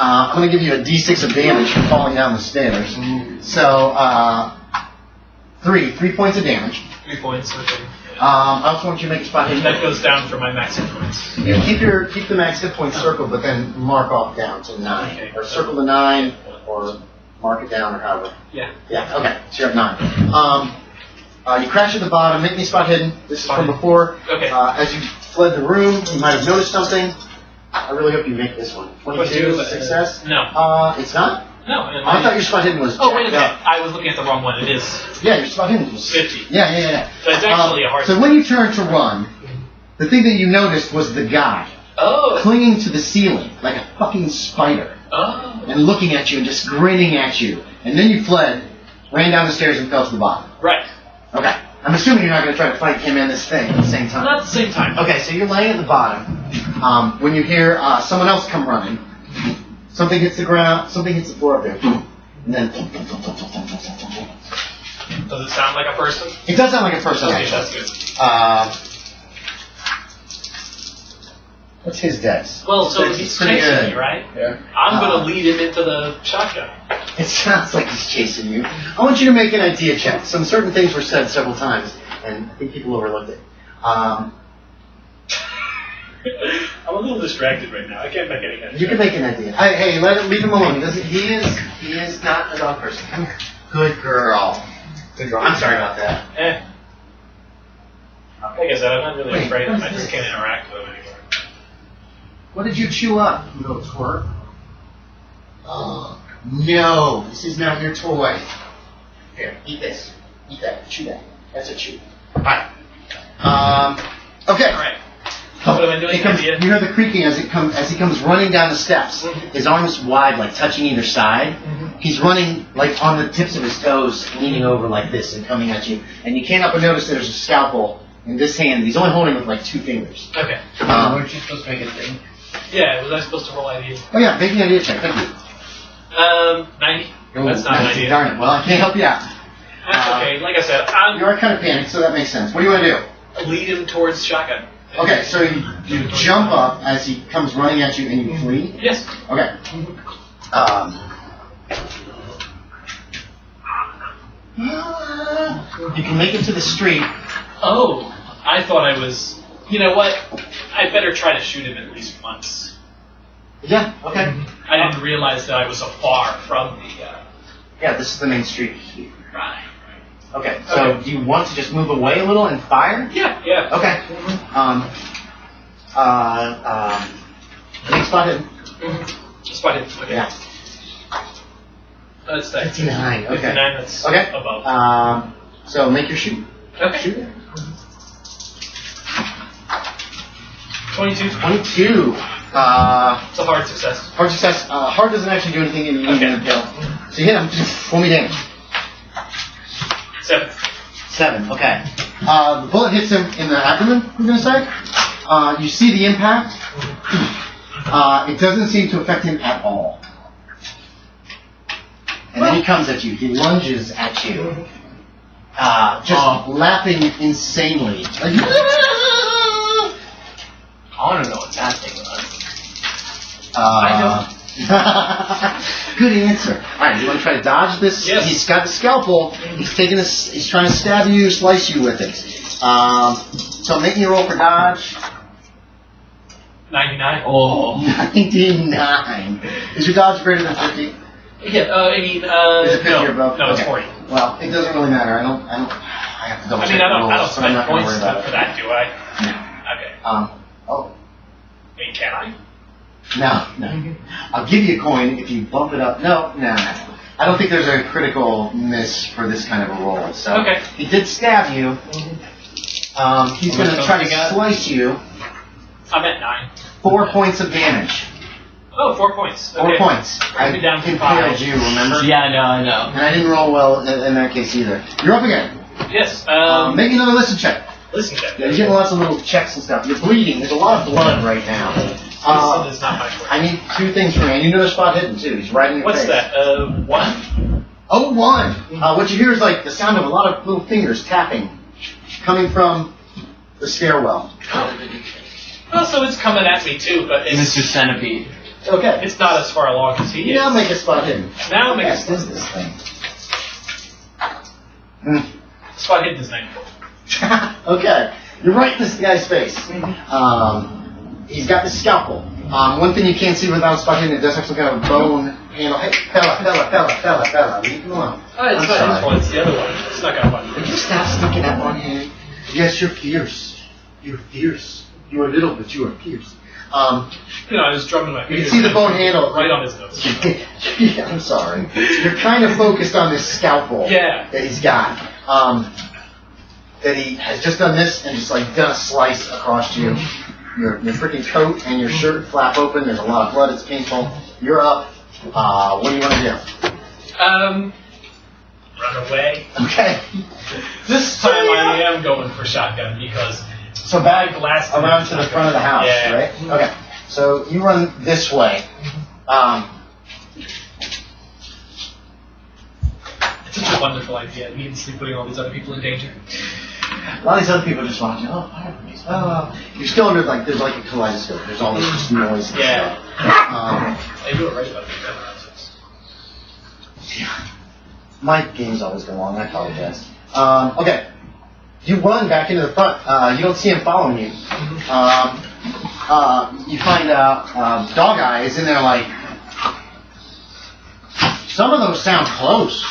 I'm going to give you a d6 of damage for falling down the stairs. So, 3 points of damage. 3 points. Okay. I also want you to make a spot hidden. That goes down for my max hit points. Yeah, keep the max hit points circled, but then mark off down to 9. Okay. Or circle the 9, or mark it down, or however. Yeah. Yeah, okay. So you're at 9. You crash at the bottom, make me spot hidden. This is from before. Okay. As you fled the room, you might have noticed something. I really hope you make this one. 22 success? No. It's not? No. I thought your spot hidden was. Oh, wait a minute. I was looking at the wrong one. It is. Yeah, your spot hidden was 50. Yeah. So it's actually a hard. So when you turned to run, the thing that you noticed was the guy clinging to the ceiling like a fucking spider, and looking at you and just grinning at you. And then you fled, ran down the stairs, and fell to the bottom. Right. Okay. I'm assuming you're not going to try to fight him and this thing at the same time. Not at the same time. Okay, so you're laying at the bottom. When you hear someone else come running, something hits the ground, something hits the floor up there, and then. Does it sound like a person? It does sound like a person. Okay, actually. that's good. What's his dex? Well, so he's chasing me, right? Yeah. I'm going to lead him into the shotgun. It sounds like he's chasing you. I want you to make an idea check. Some certain things were said several times, and I think people overlooked it. I'm a little distracted right now. I can't make any kind of You can make an idea. Hey, leave him alone. He is not a dog person. Come here. Good girl. Good girl. I'm sorry about that. Like I said, I'm not really afraid of him. I just can't interact with him anymore. What did you chew up, you little twerp? Oh, no. This is not your toy. Here, eat this. Eat that. Chew that. That's a chew. Alright. Okay. Alright. What am I doing? You hear the creaking as he comes running down the steps. Mm-hmm. His arms wide, like touching either side. Mm-hmm. He's running like on the tips of his toes, leaning over like this and coming at you. And you can't help but notice there's a scalpel in this hand. He's only holding it with like 2 fingers. Okay. Weren't you supposed to make a thing? Yeah, was I supposed to roll ID? Oh yeah, make an idea check. Thank you. 90. Oh, that's not an idea. Darn it. Well, I can't help you out. That's okay. Like I said, you are kind of panicked, so that makes sense. What do you want to do? Lead him towards shotgun. Okay, so you jump up as he comes running at you and you flee? Yes. Okay. You can make it to the street. Oh, I thought I was... You know what? I better try to shoot him at least once. Yeah, okay. I didn't realize that I was so far from the... Yeah, this is the main street here. Right. Okay, so do you want to just move away a little and fire? Yeah. Okay. Make spot hidden. Spot hidden, okay. Yeah. That's 59, okay. 59, that's above. So make your shoot. Okay. Shoot it. 22. 22. It's a hard success. Hard success. Hard doesn't actually do anything in the kill. So you hit him. Roll me damage. 7. Okay. The bullet hits him in the abdomen, I'm going to say. You see the impact. It doesn't seem to affect him at all. And then he comes at you. He lunges at you. Just laughing insanely. Like, I want to know what that thing was. I Good answer. Alright, you want to try to dodge this? Yes. He's got the scalpel. He's trying to stab you, slice you with it. So make me roll for dodge. 99. Oh. 99. Is your dodge greater than 50? Yeah, I mean, Is it 50 or above? No, it's 40. Well, it doesn't really matter. I have to double check. I don't so I'm spend not going to points worry about for that, do I? No. Okay. Oh. I mean, can I? No. I'll give you a coin if you bump it up. No. I don't think there's a critical miss for this kind of a roll. So okay. He did stab you. He's going to try to slice you. I'm at 9. 4 points of damage. Oh, 4 points. 4 points. I down to impaled you, remember? Yeah, I know. And I didn't roll well in that case either. You're up again. Yes. Make another listen check. Listen check. Yeah, you're getting lots of little checks and stuff. You're bleeding. There's a lot of blood right now. Listen is not my point. I need 2 things from you. And you know the spot hidden too. He's right in your What's face. that? 1? Oh, 1. What you hear is like the sound of a lot of little fingers tapping, coming from the stairwell. Oh. Well, so it's coming at me too, but it's Mr. Centipede. Okay. It's not as far along as he is. Now make a spot hidden. Now make a spot hidden. This thing. Spot hidden is 94. Okay. You're right in this guy's face. He's got the scalpel. One thing you can't see without spot hidden, it does have some kind of bone handle. Hey, fella. Leave him alone. Oh, it's not his one, it's the other one. It's not gonna button. Would you stop sticking that one hand? Yes, you're fierce. You're fierce. You are little, but you are fierce. I was drumming my fingers. You can see the bone handle. Right on his nose. Yeah, I'm sorry. You're kind of focused on this scalpel that he's got. That he has just done this and just like done a slice across you. Your freaking coat and your shirt flap open. There's a lot of blood. It's painful. You're up. What do you want to do? Run away. Okay. This time I am going for shotgun because so back around to the front of the house, right? Okay. So you run this way. It's such a wonderful idea. Needlessly putting all these other people in danger. A lot of these other people are just watching. You're still under there's like a kaleidoscope. There's all this just noise. Yeah. I do it right about the Yeah. My game's always been long. I apologize. Okay. You run back into the front. You don't see him following you. You find Dog Eye is in there like. Some of those sound close.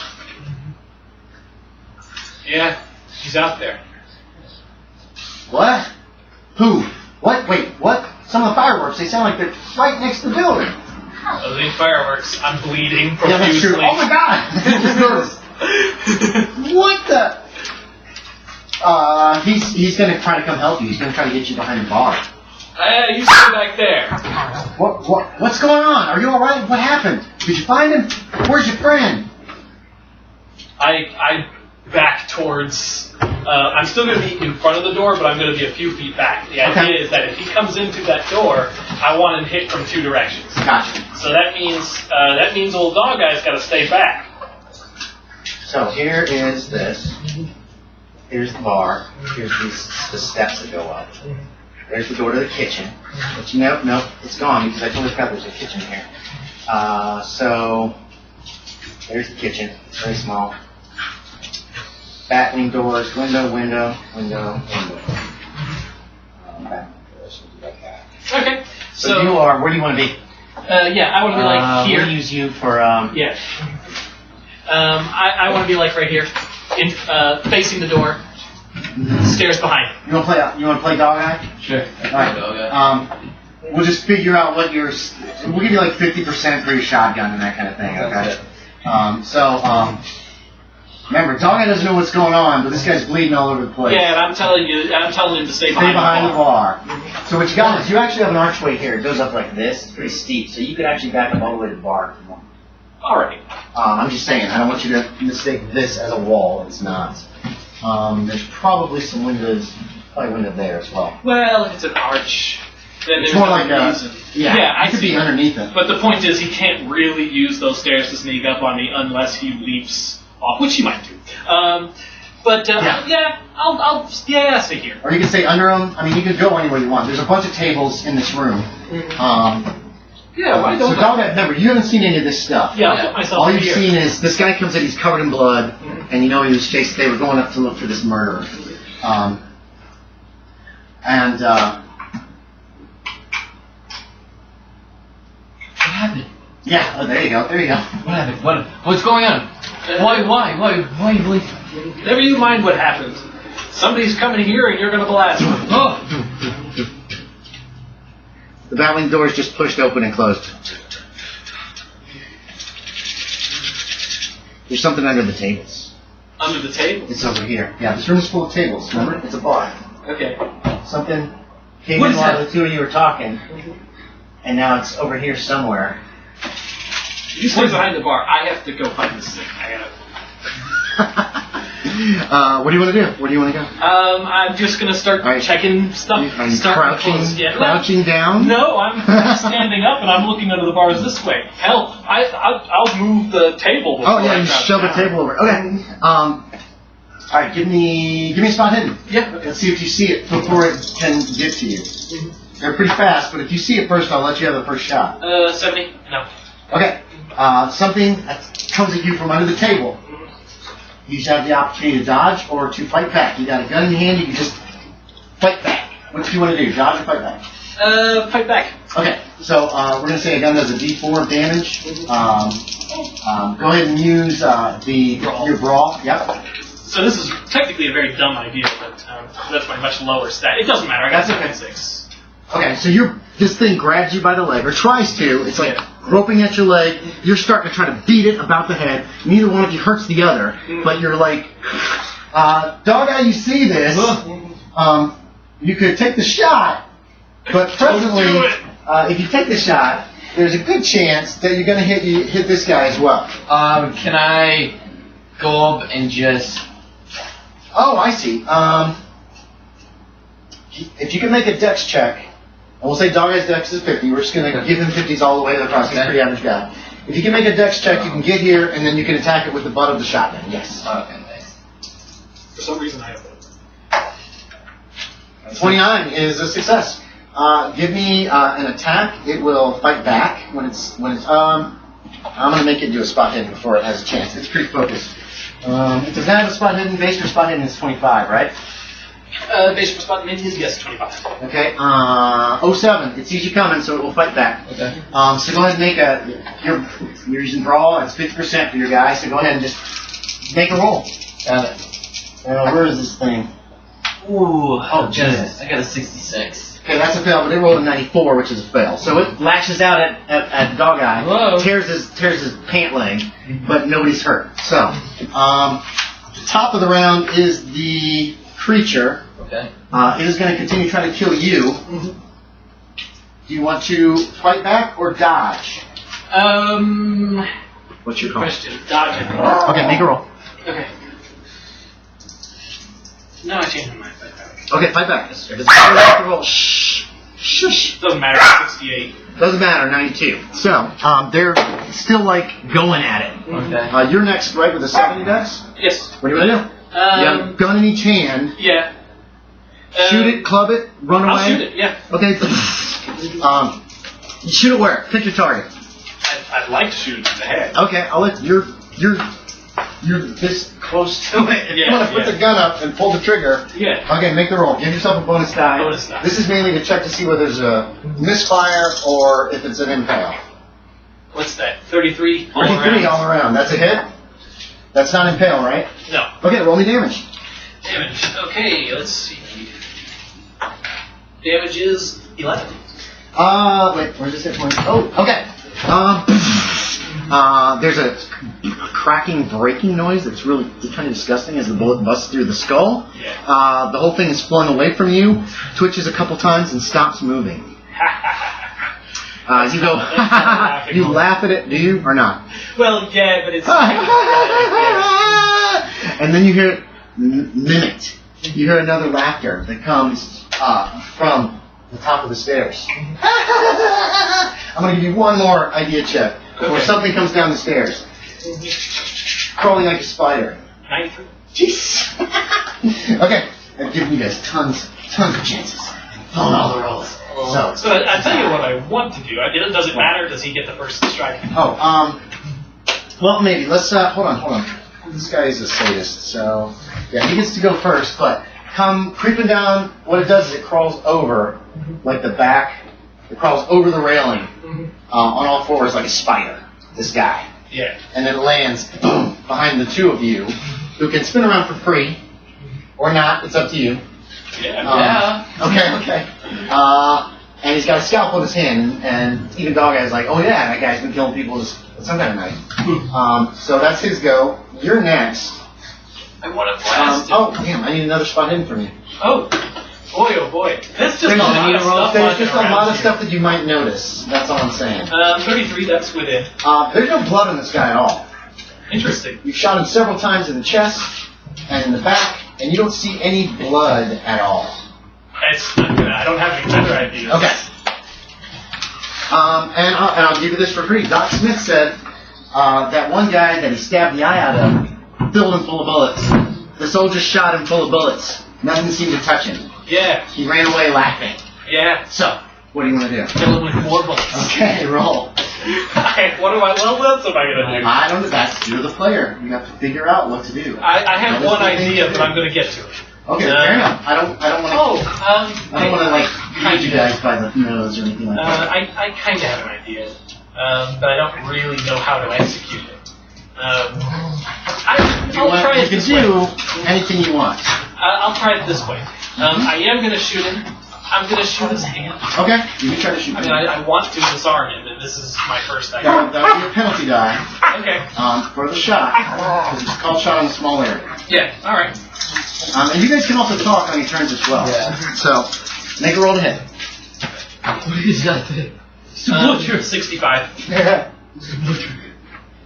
Yeah, he's out there. What? Who? What? Wait, what? Some of the fireworks, they sound like they're right next to the building. Those ain't fireworks. I'm bleeding profusely. Yeah, that's true. Oh my god! What the? He's gonna try to come help you. He's gonna try to get you behind the bar. You stay back there. What's going on? Are you alright? What happened? Did you find him? Where's your friend? I back towards. I'm still going to be in front of the door, but I'm going to be a few feet back. The idea is that if he comes into that door, I want him hit from two directions. Gotcha. So that means old Dog Eye's got to stay back. So here is this. Here's the bar. Here's the steps that go up. There's the door to the kitchen. But nope, it's gone because I totally forgot there's a kitchen here. So there's the kitchen. It's very small. Batwing doors, window. Batwing doors, like that. Okay. So you are, where do you want to be? Yeah, I want to be like here. We'll use you for, Yeah. I want to be like right here, facing the door, stairs behind. You want to play Dog Eye? Sure. Alright. We'll just figure out what we'll give you like 50% for your shotgun and that kind of thing, okay? Remember, Dog Eye doesn't know what's going on, but this guy's bleeding all over the place. Yeah, and I'm telling him to stay behind the bar. So what you got is you actually have an archway here. It goes up like this. It's pretty steep, so you could actually back up all the way to the bar if you want. All right. I'm just saying, I don't want you to mistake this as a wall. It's not. There's probably some windows, probably a window there as well. Well, if it's an arch, then it's there's more no like reason. I could be underneath it. But the point is, he can't really use those stairs to sneak up on me unless he leaps off, which he might do. I'll stay here. Or you can stay under them. I mean, you could go anywhere you want. There's a bunch of tables in this room. Why don't so Dog Eye, remember, you haven't seen any of this stuff. Yeah, I'll put myself all here. you've seen is this guy comes in, he's covered in blood, and you know he was chased. They were going up to look for this murderer. What happened? Yeah, there you go. What happened? What's going on? Why are you bleeding? Never you mind what happened. Somebody's coming here and you're going to blast them. Oh! The Batwing door is just pushed open and closed. There's something under the tables. Under the table? It's over here. Yeah, this room is full of tables, remember? It's a bar. Okay. Something came in while the two of you were talking, and now it's over here somewhere. You stay behind the bar. I have to go find this thing. What do you want to do? Where do you want to go? I'm just going to start checking stuff. Are you crouching down? No, I'm standing up and I'm looking under the bars this way. Hell, I'll move the table. Oh yeah, you shove the table over. Okay. All right, give me a spot hidden. Yeah. Okay. Let's see if you see it before it can get to you. They're pretty fast, but if you see it first, I'll let you have the first shot. 70. No. Okay. Something that comes at you from under the table. You should have the opportunity to dodge or to fight back. You got a gun in your hand, you can just fight back. What do you want to do, dodge or fight back? Fight back. Okay, so we're going to say a gun does a D4 of damage. Go ahead and use your brawl. Yep. So this is technically a very dumb idea, but that's my much lower stat. It doesn't matter, I got 6. Okay, so you're this thing grabs you by the leg, or tries to. It's like groping at your leg. You're starting to try to beat it about the head. Neither one of you hurts the other, but you're like, dog eye, you see this. You could take the shot, but presently, if you take the shot, there's a good chance that you're going to hit this guy as well. Can I go up and just... Oh, I see. If you can make a dex check, and we'll say dog eye's dex is 50. We're just going to give him 50s all the way across. He's a pretty average guy. If you can make a dex check, you can get here, and then you can attack it with the butt of the shotgun. Yes. Okay, nice. For some reason, I have that. 29 is a success. Give me an attack. It will fight back when it's. I'm going to make it do a spot hidden before it has a chance. It's pretty focused. It does not have a spot hidden. Base for spot hidden is 25, right? Base for spot hidden is, yes, 25. Okay. 07. It sees you coming, so it will fight back. Okay. So go ahead and make you're using brawl. It's 50% for your guy. So go ahead and just make a roll. Got it. Where is this thing? Ooh. Oh, Jesus. I got a 66. Okay, that's a fail, but it rolled a 94, which is a fail. So it lashes out at Dog Eye, Whoa. tears his pant leg, but nobody's hurt. So, top of the round is the creature. Okay. It is going to continue trying to kill you. Do you want to fight back or dodge? What's your call? Question. Dodge it. Okay, make a roll. Okay. No, I changed my mind. Fight back. Okay, fight back. If it's a roll, shush. Doesn't matter. 68. Doesn't matter, 92. So, they're still like going at it. Okay. You're next, right, with a 70 dex? Yes. What do you want to do? You have a gun in each hand. Yeah. Shoot it, club it, run away. I'll shoot it, yeah. Okay. You shoot it where? Pick your target. I'd like to shoot it in the head. Okay, I'll let you're this close to it. If you want to put the gun up and pull the trigger. Yeah. Okay, make the roll. Give yourself a bonus die. Bonus die. This is mainly to check to see whether there's a misfire or if it's an impale. What's that? 33 all 33 around. all around. That's a hit? That's not impale, right? No. Okay, roll me damage. Damage. Okay, let's see. Damage is 11. Wait, where's this hit point? Oh, okay. There's a cracking, breaking noise that's really kind of disgusting as the bullet busts through the skull. Yeah. The whole thing is flung away from you, twitches a couple times, and stops moving. You go, you laugh at it, do you, or not? Well, yeah, but it's... And then you hear it mimicked. You hear another laughter that comes from the top of the stairs. I'm going to give you one more idea check before something comes down the stairs. Crawling like a spider. 93. Jeez. Okay, I've given you guys tons of chances. Pulling all the rolls. So I tell you what I want to do. Does it matter? Does he get the first strike? Well, maybe. Let's, hold on. This guy is a sadist, so, yeah, he gets to go first, but come creeping down, what it does is it crawls over, like the back, it crawls over the railing, on all fours like a spider, this guy. Yeah. And then it lands, boom, behind the two of you, who can spin around for free, or not, it's up to you. Yeah. Okay. And he's got a scalpel in his hand, and even Dog Eye's like, oh yeah, that guy's been killing people some kind of night. So that's his go. You're next. I want to blast him. Oh, damn, I need another spot in from you. Oh boy. That's just a lot of stuff. There's just a lot of stuff that you might notice. That's all I'm saying. 33, that's within. There's no blood on this guy at all. Interesting. You've shot him several times in the chest and in the back, and you don't see any blood at all. I don't have any better ideas. Okay. And I'll give you this for free. Doc Smith said that one guy that he stabbed the eye out of filled him full of bullets. The soldier shot him full of bullets. Nothing seemed to touch him. Yeah. He ran away laughing. Yeah. So, what do you want to do? Kill him with 4 bullets. Okay, roll. What else am I going to do? I don't know. You're the player. You have to figure out what to do. I have one idea, but I'm going to get to it. Okay, fair enough. I don't want to. I don't want to lead you guys by the nose or anything like that. I kind of have an idea, but I don't really know how to execute it. I'll try it this way. You can do anything you want. I'll try it this way. I am going to shoot him. I'm gonna shoot his hand. Okay, you can try to shoot. I mean, I want to disarm him, and this is my first idea. That would be a penalty die. Okay. For the shot, because it's called shot on a small area. Yeah. All right. And you guys can also talk on your turns as well. Yeah. So, make a roll to hit. What is that thing? 65.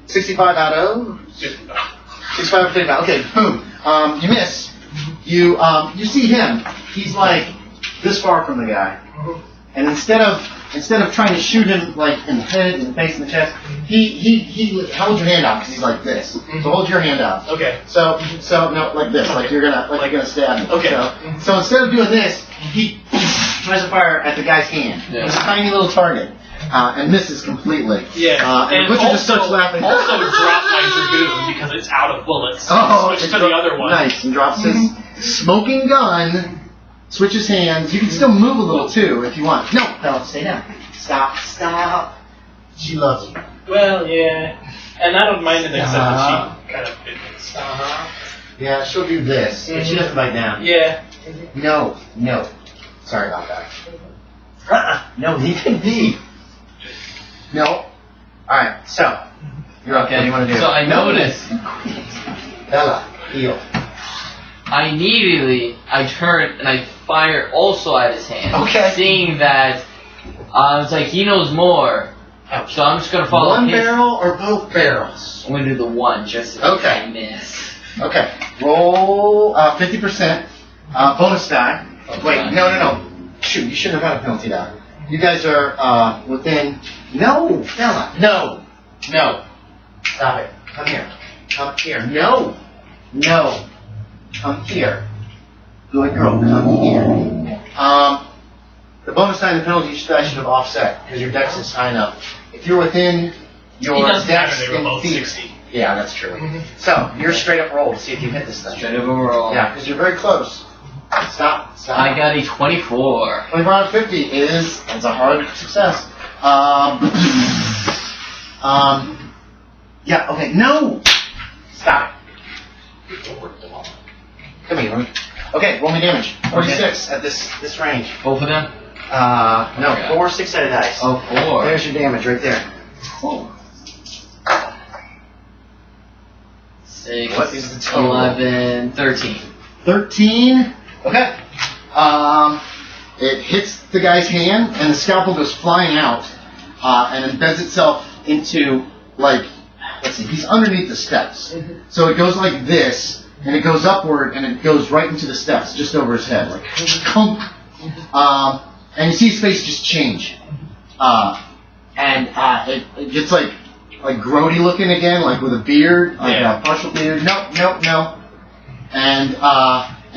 65 out of? 65 out of 55. Okay, boom. You miss. You see him. He's like this far from the guy. And instead of trying to shoot him like in the head, in the face, in the chest, he holds your hand out because he's like this. So hold your hand out. Okay. So no, like this, like you're gonna stab me. Okay. So instead of doing this, he tries to fire at the guy's hand. Yeah. It's a tiny little target. And misses completely. Yeah. And Butcher just starts laughing. Also drop my dragoon because it's out of bullets. Switch to the other one. Nice. And drops his smoking gun. Switches hands. You can still move a little too if you want. No, stay down. Stop. She loves you. Well, yeah. And I don't mind it except that she kind of fits. Yeah, she'll do this. If she doesn't bite down. Yeah. No. Sorry about that. No, he can be. No. Alright, so. You're okay. What do you want to do? So I noticed. Bella, heal. I turn and I fire also at his hand. Okay. Seeing that, it's like he knows more. So I'm just gonna follow One his. barrel or both barrels? I'm gonna do the one just in case I miss. Okay. Roll 50%. Bonus die. Wait, no. Shoot, you shouldn't have had a penalty die. You guys are within. No, Bella. No. Stop it. Come here. No. Come here. Good girl. Come here. The bonus die and the penalty die should have offset because your dex is high enough. If you're within your doesn't dex matter, they were both feet, 60. Yeah, that's true. So you're straight up roll to see if you hit this thing. Straight up roll. Yeah, because you're very close. Stop. I got a 24. 24 out of 50 it's a hard success. Yeah, okay, no! Stop it. Come here, okay, roll me damage. 46 at this range. Both of them? No, 4 6-sided dice. Oh, 4. There's your damage right there. 6, What is the total? 11, 13. 13. Okay. It hits the guy's hand, and the scalpel goes flying out, and embeds itself into, like, let's see, he's underneath the steps. So it goes like this, and it goes upward, and it goes right into the steps, just over his head, like, kunk. And you see his face just change. It gets like grody looking again, like with a beard, like a partial beard. No. And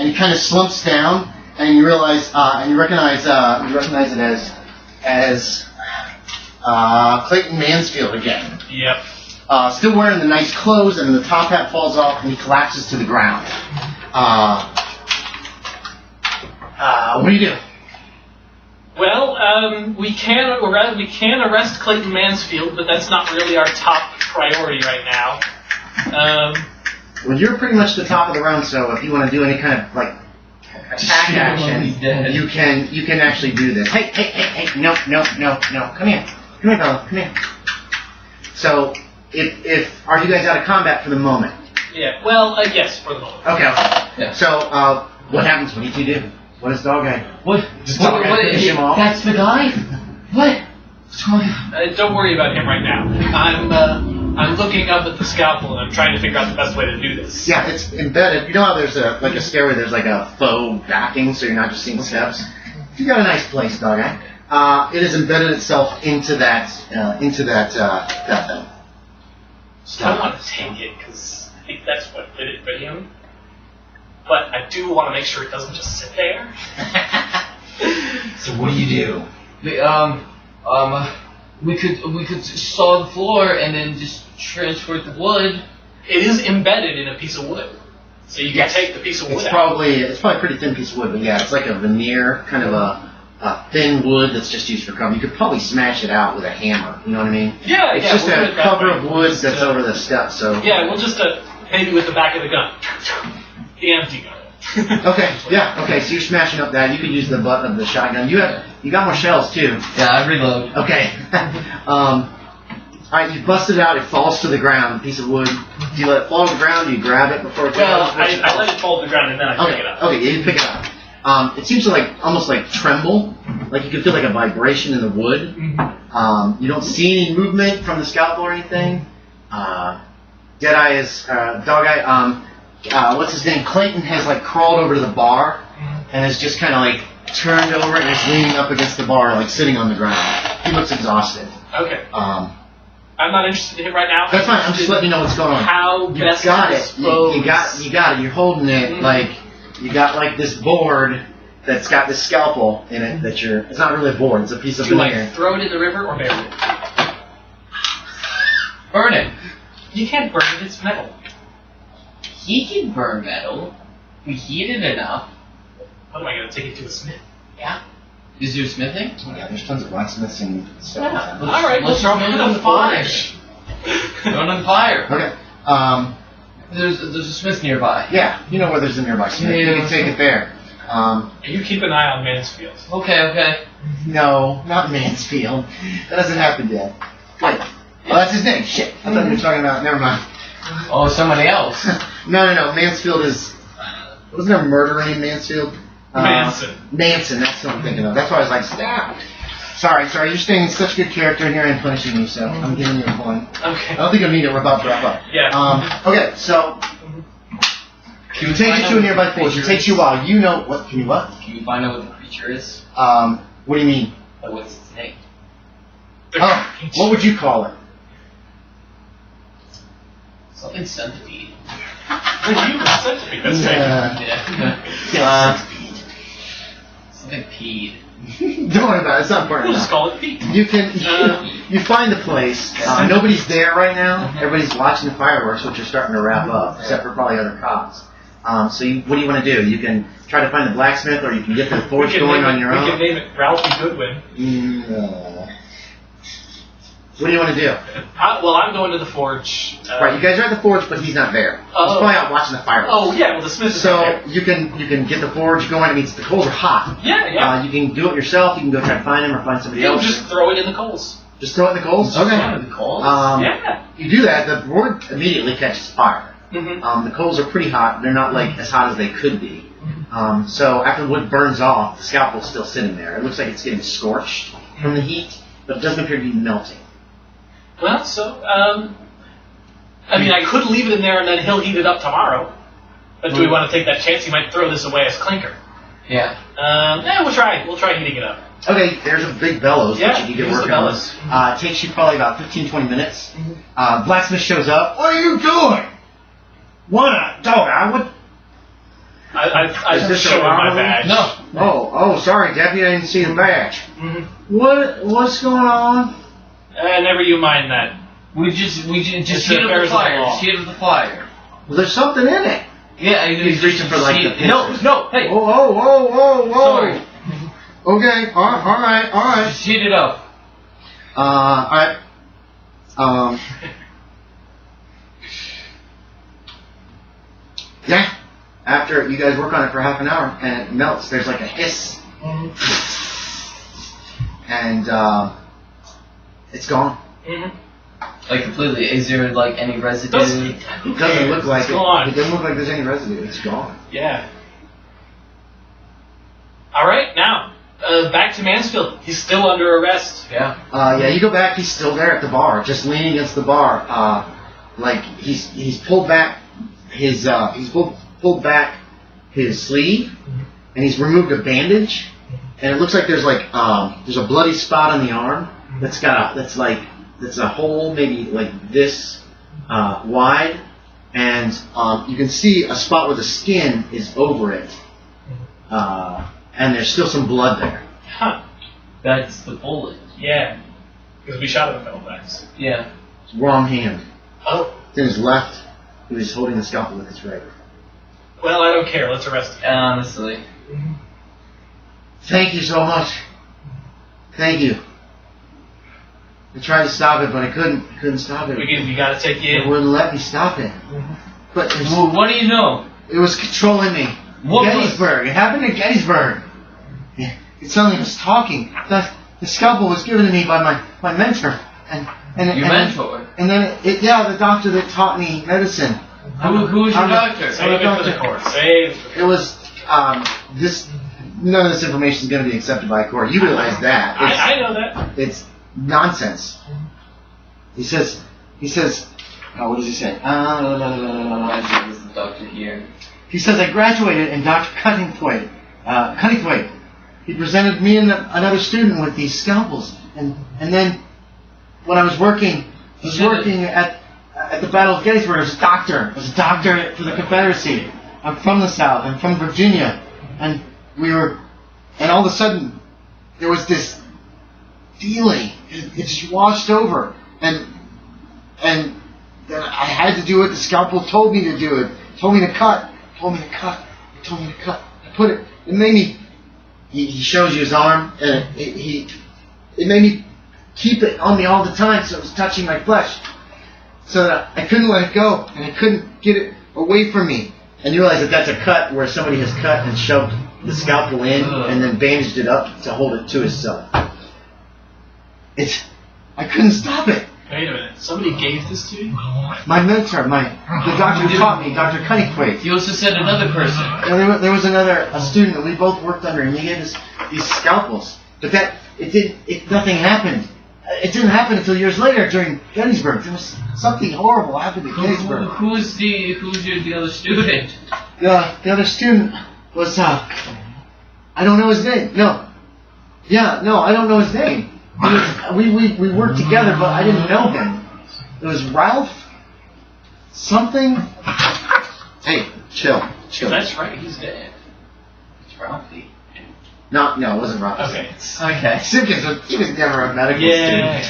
he kind of slumps down, and you realize, and you recognize it as Clayton Mansfield again. Yep. Still wearing the nice clothes, and the top hat falls off, and he collapses to the ground. What do you do? Well, we can arrest Clayton Mansfield, but that's not really our top priority right now. Well, you're pretty much the top of the round, so if you want to do any kind of like attack action, you can actually do this. Hey! No! Come here, fella. Come here. So, if are you guys out of combat for the moment? Yeah. Well, yes, for the moment. Okay. Yeah. So, what happens? What do you do? What is dog guy? What? Does dog guy finish him off? That's the guy? What? What's going on? Don't worry about him right now. I'm looking up at the scalpel and I'm trying to figure out the best way to do this. Yeah, it's embedded. You know how there's a stairway, there's like a faux backing, so you're not just seeing steps? You got a nice place, dog guy. It has embedded itself into that thing. I don't want to take it because I think that's what did it for him. But I do want to make sure it doesn't just sit there. So what do you do? We could saw the floor and then just transfer the wood. It is embedded in a piece of wood, so you can take the piece of wood It's out. probably a pretty thin piece of wood, but yeah, it's like a veneer, kind of a thin wood that's just used for cover. You could probably smash it out with a hammer. You know what I mean? Yeah, It's just we'll do a it that cover way. of wood that's over the steps. So Yeah, we'll just maybe with the back of the gun, the empty gun. Okay, yeah, okay, so you're smashing up that. You could use the butt of the shotgun. You got more shells, too. Yeah, I reload. Okay. Alright, you bust it out, it falls to the ground, a piece of wood. Do you let it fall to the ground? Do you grab it before it Well, falls? I let it fall to the ground and then I pick it up. Okay, yeah, you pick it up. It seems to almost like tremble. Like you can feel like a vibration in the wood. You don't see any movement from the scalpel or anything. Deadeye is, Dogeye, what's his name? Clayton has crawled over to the bar and is just kind of turned over and is leaning up against the bar, sitting on the ground. He looks exhausted. Okay. I'm not interested in him right now. That's fine. I'm just letting you know what's going on. How You best got to it. dispose. You got it. You're holding it you got this board that's got this scalpel in it that it's not really a board. It's a piece of Do I veneer. throw it in the river or bury it? Burn it. You can't burn it. It's metal. He can burn metal. We heat it enough. What am I going to take it to a smith? Yeah. Is there smithing? Oh, yeah, there's tons of blacksmiths and stuff. Yeah. All right, Let's throw it on the fire. Throw it on the fire. Okay. There's a smith nearby. Yeah, you know where there's a nearby smith. Yeah. You can take it there. You keep an eye on Mansfield. Okay. No, not Mansfield. That hasn't happened yet. Wait. Oh, that's his name. Shit. I thought you were talking about. Never mind. Oh, somebody else. No. Mansfield is. Wasn't there a murderer named Mansfield? Manson. Manson, that's what I'm thinking of. That's why I was like, stop. Sorry, you're staying such good character in here and punishing me, so I'm giving you a point. Okay. I don't think you'll need it. We're about to wrap up. Yeah. Okay, so you take it to a nearby forge. It takes you a while. You know what? Can you find out what the creature is? What do you mean? Like, what's its name? What would you call it? Something centipede. You were centipede. That's Yeah. Something peed. Don't worry about it. It's not important. We'll just call it Pete. You can you find a place. Nobody's there right now. Everybody's watching the fireworks, which are starting to wrap up, except for probably other cops. What do you want to do? You can try to find the blacksmith, or you can get the forge going on your own. We can name it Ralphie Goodwin. No. What do you want to do? Well, I'm going to the forge. Right, you guys are at the forge, but he's not there. He's probably out watching the fireworks. Oh yeah, well the smith is So there. you can get the forge going. It means the coals are hot. Yeah. You can do it yourself. You can go try to find him or find somebody else. Just throw it in the coals. Just throw it in the coals? Okay. The coals? Yeah. You do that, the board immediately catches fire. Mm-hmm. The coals are pretty hot. They're not as hot as they could be. So after the wood burns off, the scalpel's still sitting there. It looks like it's getting scorched from the heat, but it doesn't appear to be melting. Well, so, I could leave it in there and then he'll heat it up tomorrow. But do we want to take that chance? He might throw this away as clinker. Yeah. We'll try. We'll try heating it up. Okay, there's a big bellows that you can get use working the on. bellows. It takes you probably about 15-20 minutes. Blacksmith shows up. What are you doing? What? Dog, I would... I Is this showed a him my robbery? badge. No. Oh, sorry, Deputy, I didn't see the badge. Mm-hmm. What's going on? Never you mind that. We just It's heat the up affairs the of the fire. law. Just heat up the fire. Well, there's something in it. Yeah, He's reaching for the pistols. No, hey. Whoa. Sorry. Okay, all right. Just heat it up. Alright. Yeah. After you guys work on it for half an hour and it melts, there's like a hiss. And it's gone. Like completely. Is there like any residue? It doesn't look like It's gone. it doesn't look like there's any residue. It's gone. Yeah. All right, now back to Mansfield. He's still under arrest. Yeah. You go back. He's still there at the bar, just leaning against the bar. He's pulled back his pulled back his sleeve, and he's removed a bandage, and it looks like there's a bloody spot on the arm that's a hole maybe like this wide, and you can see a spot where the skin is over it, and there's still some blood there. Huh. That's the bullet. Yeah. Because we shot him a couple times. Yeah. Wrong hand. Oh. It's in his left. He was holding the scalpel with his right. Well, I don't care. Let's arrest him. Honestly. Thank you so much. Thank you. I tried to stop it, but I couldn't stop it. We gotta take you It in. wouldn't let me stop it. But Well, what do you know? it was controlling me. Gettysburg. It happened in Gettysburg. It suddenly was talking. The scalpel was given to me by my mentor. Your mentor? And then, the doctor that taught me medicine. Who was your doctor? Save it for the court. Save. It was, none of this information is going to be accepted by a court. You realize that. I know that. It's nonsense. He says, what does he say? This is the doctor here. He says, I graduated and Dr. Cunningthwaite, he presented me and another student with these scalpels. And then when I was working at the Battle of Gettysburg, I was a doctor. I was a doctor for the Confederacy. I'm from the South. I'm from Virginia. And all of a sudden, there was this feeling. It just washed over. And then I had to do it. The scalpel told me to do it. Told me to cut. I put it. It made me. He shows you his arm, and it made me keep it on me all the time, so it was touching my flesh, so that I couldn't let it go, and I couldn't get it away from me. And you realize that that's a cut where somebody has cut and shoved the scalpel in, and then bandaged it up to hold it to himself. I couldn't stop it. Wait a minute. Somebody gave this to you? My mentor, the doctor who taught me, Dr. Cunningthwaite. You also said another person. There was a student that we both worked under, and he had these scalpels. But nothing happened. It didn't happen until years later during Gettysburg. There was something horrible happened at Gettysburg. Who's the other student? The other student was I don't know his name. No, I don't know his name. We worked together, but I didn't know him. It was Ralph something. Hey, chill. That's right. He's dead. It's Ralphie. No, it wasn't Ralph. Okay. Simpkins, he was never a medical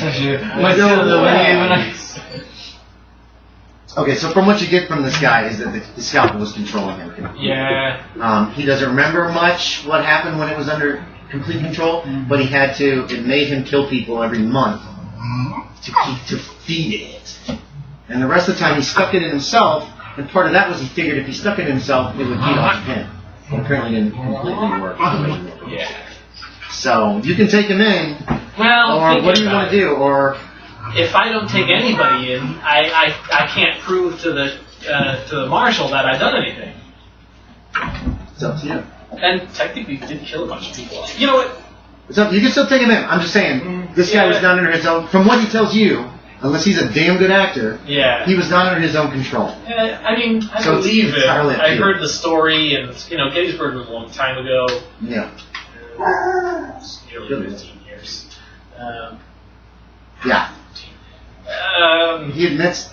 student. Okay, so from what you get from this guy is that the scalpel was controlling him. Yeah. He doesn't remember much what happened when it was under complete control, but he had to. It made him kill people every month to feed it, and the rest of the time he stuck it in himself. And part of that was he figured if he stuck it in himself, it would feed off him. It apparently didn't completely work. Yeah. So you can take him in. Well, or what do you want to do? Or if I don't take anybody in, I can't prove to the marshal that I've done anything. It's up to you. And technically, we did kill a bunch of people. You know what? It's up. You can still take him in. I'm just saying, this guy was not under his own. From what he tells you, unless he's a damn good actor, he was not under his own control. I mean, I believe it. I heard the story, and Gettysburg was a long time ago. Yeah. Nearly 15 years. He admits.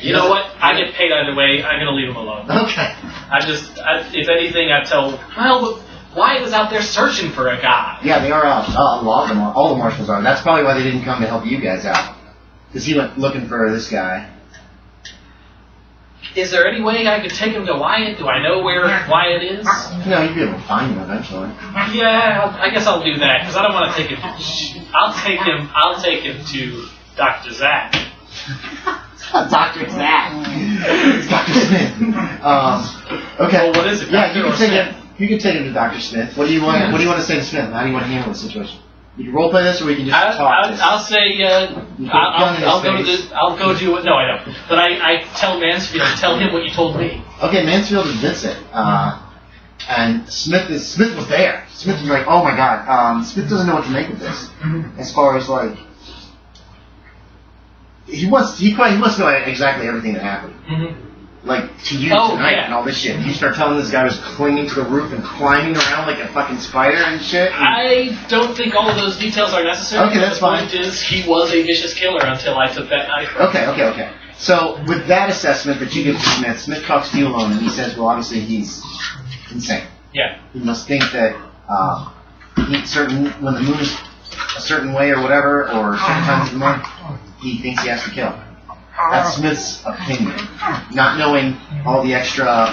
You know what? I get paid either way. I'm gonna leave him alone. Okay. If anything, I tell. Well, Wyatt was out there searching for a guy. Yeah, they are out. A lot of them are. All the marshals are. That's probably why they didn't come to help you guys out. Because he went looking for this guy. Is there any way I could take him to Wyatt? Do I know where Wyatt is? No, you'd be able to find him eventually. Yeah, I guess I'll do that because I don't want to take him. I'll take him to Dr. Zach. Dr. Zach. It's Dr. Smith. Okay. Well, what is it? Yeah, you can take him to Dr. Smith. What do you want? What do you want to say to Smith? How do you want to handle the situation? You can roleplay this, or we can just talk. I'll say I'll go do it. No, I don't. But I tell Mansfield, tell him what you told me. Okay, Mansfield is Vincent, and Smith was there. Smith was like, oh my god. Smith doesn't know what to make of this. As far as like, he must know exactly everything that happened. Mm-hmm. Like to you tonight and all this shit. You start telling this guy was clinging to the roof and climbing around like a fucking spider and shit. I don't think all of those details are necessary. Okay, that's fine. The point is, he was a vicious killer until I took that knife. Okay. So with that assessment that you give to Smith, Smith talks to you alone and he says, well, obviously he's insane. Yeah. He must think that when the moon is a certain way or whatever, or certain times of the month, he thinks he has to kill. That's Smith's opinion. Not knowing all the extra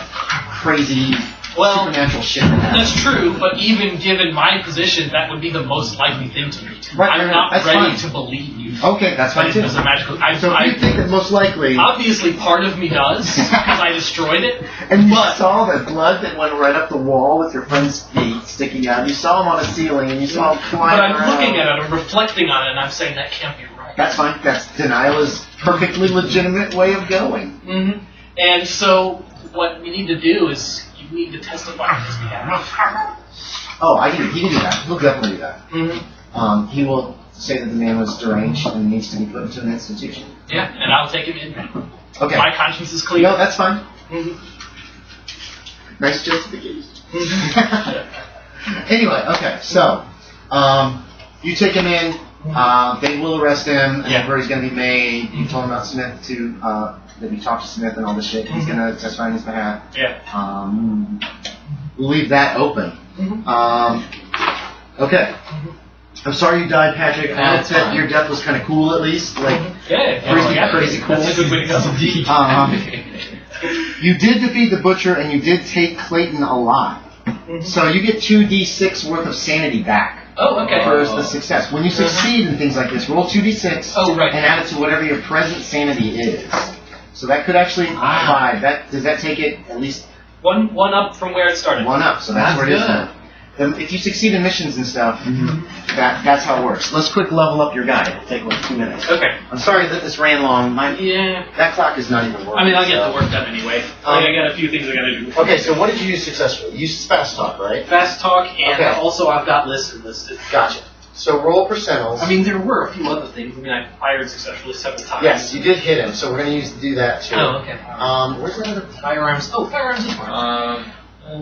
crazy supernatural shit that happens. That's true, but even given my position, that would be the most likely thing to me. Right, I'm not ready fine. to believe Okay, that's fine too. As a magical, So you think that most likely... Obviously, part of me does, because I destroyed it. And you saw the blood that went right up the wall with your friend's feet sticking out. You saw him on a ceiling, and you saw him flying But I'm around. looking at it, I'm reflecting on it, and I'm saying that can't be right. That's fine. Denial is perfectly legitimate way of going. Mm-hmm. And so, what we need to do is, you need to testify on his behalf. Oh, he can do that. He'll definitely do that. Mm-hmm. He will say that the man was deranged and needs to be put into an institution. Yeah, and I'll take him in. Okay. My conscience is clear. No, that's fine. Mm-hmm. Nice justification. Anyway, okay, so you take him in. They will arrest him, and where he's going to be made. You told him about Smith too. That you talked to Smith and all this shit. He's going to testify on his behalf. Yeah. We'll leave that open. Okay. I'm sorry you died, Patrick. I hope that your death was kind of cool, at least. Like, crazy cool. That's a good way to go. You did defeat the Butcher, and you did take Clayton alive. So you get 2d6 worth of sanity back. Oh, okay. For the success. When you succeed in things like this, roll 2d6 and add it to whatever your present sanity is. So that could actually 5. Does that take it at least one up from where it started? 1 up. So that's where it is now. If you succeed in missions and stuff, that's how it works. Let's quick level up your guy. It'll take like 2 minutes. Okay. I'm sorry that this ran long. That clock is not even working. I mean, I'll get the work done anyway. I got a few things I got to do. Okay, so what did you use successfully? You used fast talk, right? Fast talk, and also I've got listed. Gotcha. So roll percentals. I mean, there were a few other things. I mean, I fired successfully 7 times. Yes, you did hit him, so we're going to do that too. Oh, okay. Where's that other firearms? Oh, firearms is right.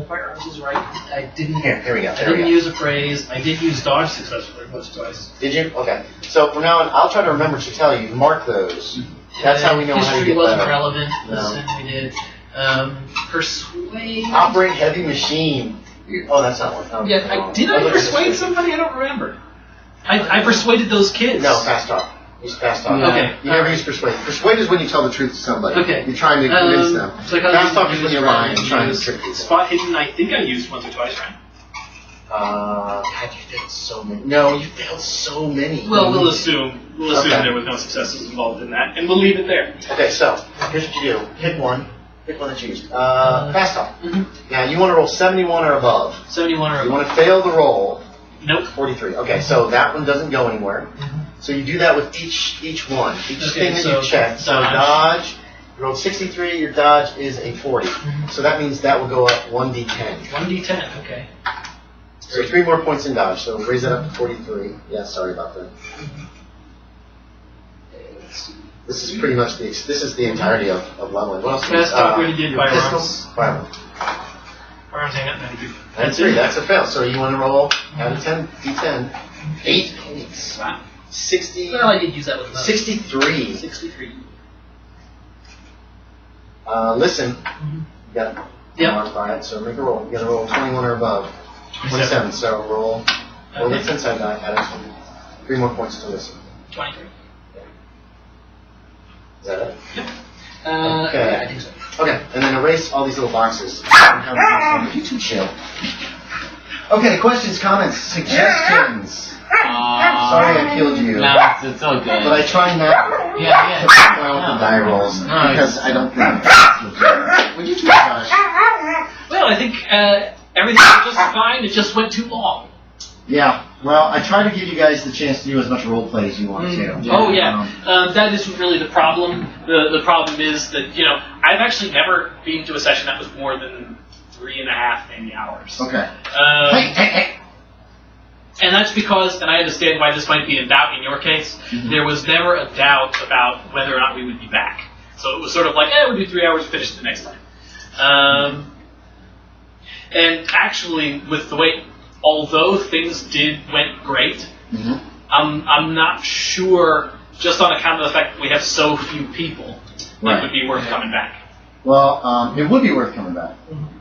Firearms is right. I didn't. Here we go. I didn't use a phrase. I did use dodge successfully once or twice. Did you? Okay. So from now on, I'll try to remember to tell you. Mark those. That's how we know how to get better. History wasn't relevant. No. Listen, we did. Persuade. Operate heavy machine. Oh, that's not one. Yeah, did I persuade somebody? I don't remember. I persuaded those kids. No, fast talk. Use fast talk. Okay. You never use persuade. Persuade is when you tell the truth to somebody. Okay. You're trying to convince them. So Fast talk is when you're lying and trying to trick people. Spot hidden, I think I used once or twice, right? God, you failed so many. No, you failed so many. Well, we'll assume there was no successes involved in that, and we'll leave it there. Okay, so here's what you do. Pick one. Pick one that you used. Fast talk. Now you want to roll 71 or above. 71 or above. You want to fail the roll. Nope. 43. Okay, so that one doesn't go anywhere. So you do that with each one. Each thing that you check. So dodge. You rolled 63. Your dodge is a 40. So that means that will go up 1d10. 1d10. Okay. So 3 more points in dodge. So raise that up to 43. Yeah, sorry about that. This is pretty much this is the entirety of leveling. What else? Fast talk already did firearms. Firearms. Firearms hang up 93. That's 3. That's a fail. So you want to roll out of 10 d10. 8 points. Wow. 60. Well, I did use that with another. 63. 63. Listen. You got to modify it. So make a roll. You got to roll 21 or above. 27. So roll the 10 side die. Add 3 more points to listen. 23. Is that it? Yep. Okay. Yeah, I think so. Okay, and then erase all these little boxes. You too chill. Okay, questions, comments, suggestions. Sorry I killed you. No, it's all good. But I try not to Yeah. fuck around with the die rolls because I don't think it's legit. Would you do Josh? Well, I think everything was just fine. It just went too long. Yeah. Well, I try to give you guys the chance to do as much role play as you want to. Oh yeah, that isn't really the problem. The problem is that I've actually never been to a session that was more than 3.5 maybe hours. Okay. Hey. And that's because, and I understand why this might be in doubt in your case, there was never a doubt about whether or not we would be back. So it was sort of like, we'll do 3 hours, finish the next time. And actually, with the way, although things went great, I'm not sure, just on account of the fact that we have so few people, it would be worth coming back. Well, it would be worth coming back.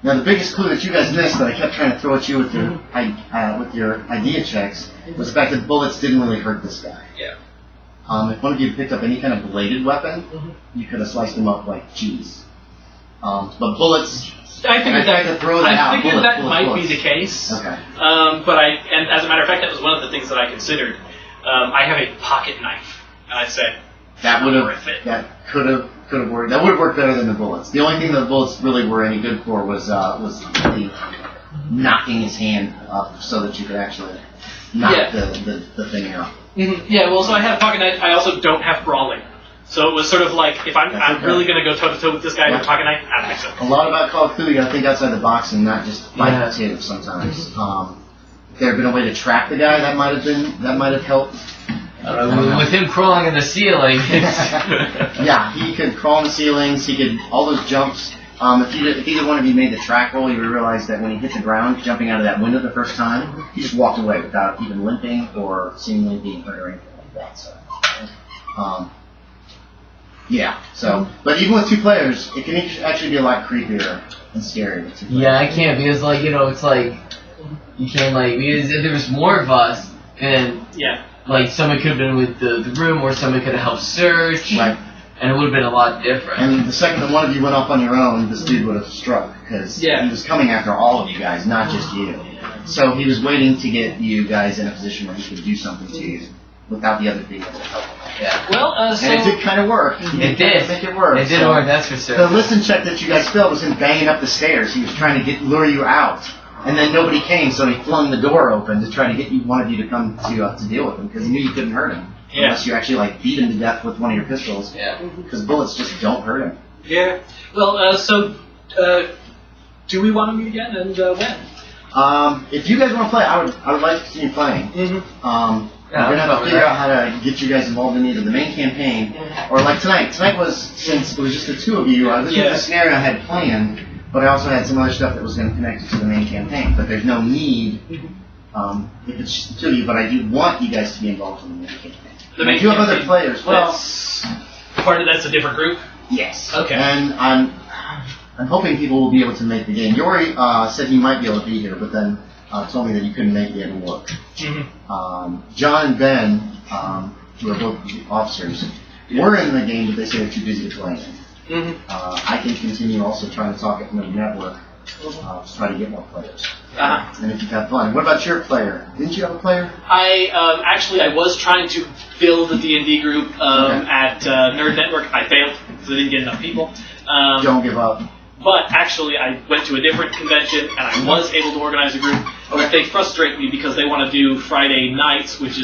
Now, the biggest clue that you guys missed that I kept trying to throw at you with your idea checks was the fact that bullets didn't really hurt this guy. Yeah. If one of you picked up any kind of bladed weapon, you could have sliced him up like cheese. But bullets. I figured that might bullets. be the case. Okay. And as a matter of fact, that was one of the things that I considered. I have a pocket knife. And I said, that could have worked. That would have worked better than the bullets. The only thing the bullets really were any good for was the knocking his hand up so that you could actually knock the thing out. Mm-hmm. Yeah, well, so I have pocket knife. I also don't have brawling. So it was sort of like, if I'm really going to go toe-to-toe with this guy with pocket knife, I don't think so. A lot about Call of Cthulhu, you got to think outside the box and not just fight too sometimes. If there had been a way to track the guy, that might have helped. With him crawling in the ceiling. Yeah, he could crawl in the ceilings. He could all those jumps. If either one of you made the track roll, you would realize that when he hit the ground, jumping out of that window the first time, he just walked away without even limping or seemingly being hurt or anything like that. So, yeah. So, but even with 2 players, it can actually be a lot creepier and scarier with 2 players. Yeah, I can't because it's like you can't because if there was more of us, then someone could have been with the room, or someone could have helped search. Right. And it would have been a lot different. And the second that one of you went off on your own, this dude would have struck, because he was coming after all of you guys, not just you. So he was waiting to get you guys in a position where he could do something to you without the other being able to help him. Yeah. Well, and it did kind of work. It did. Make it work. It did work, that's for certain. The listen check that you guys failed was him banging up the stairs. He was trying to lure you out. And then nobody came, so he flung the door open to try to get one of you to come to deal with him, because he knew you couldn't hurt him. Yeah. Unless you actually beat him to death with one of your pistols. Yeah. Because bullets just don't hurt him. Yeah. Well, do we want to meet again, and when? If you guys want to play, I would like to continue playing. Mm-hmm. We're gonna have to figure out how to get you guys involved in either the main campaign or like tonight. Tonight was, since it was just the 2 of you, this was the scenario I had planned, but I also had some other stuff that was going to connect it to the main campaign. But there's no need. If it's just the 2 of you, but I do want you guys to be involved in the main campaign. I do have other players. Well, that's a different group? Yes. Okay. And I'm hoping people will be able to make the game. Yori said he might be able to be here, but then told me that you couldn't make the other work. Mm-hmm. John and Ben, who are both officers, were in the game, but they say they're too busy to play in. Mm-hmm. I can continue also trying to talk at the network to try to get more players. And if you've had fun. What about your player? Didn't you have a player? I was trying to build a D&D group at Nerd Network. I failed because I didn't get enough people. Don't give up. But actually, I went to a different convention, and I was able to organize a group. But they frustrate me because they want to do Friday nights, which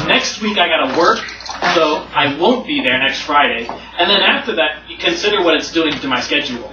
next week I got to work, so I won't be there next Friday. And then after that, you consider what it's doing to my schedule.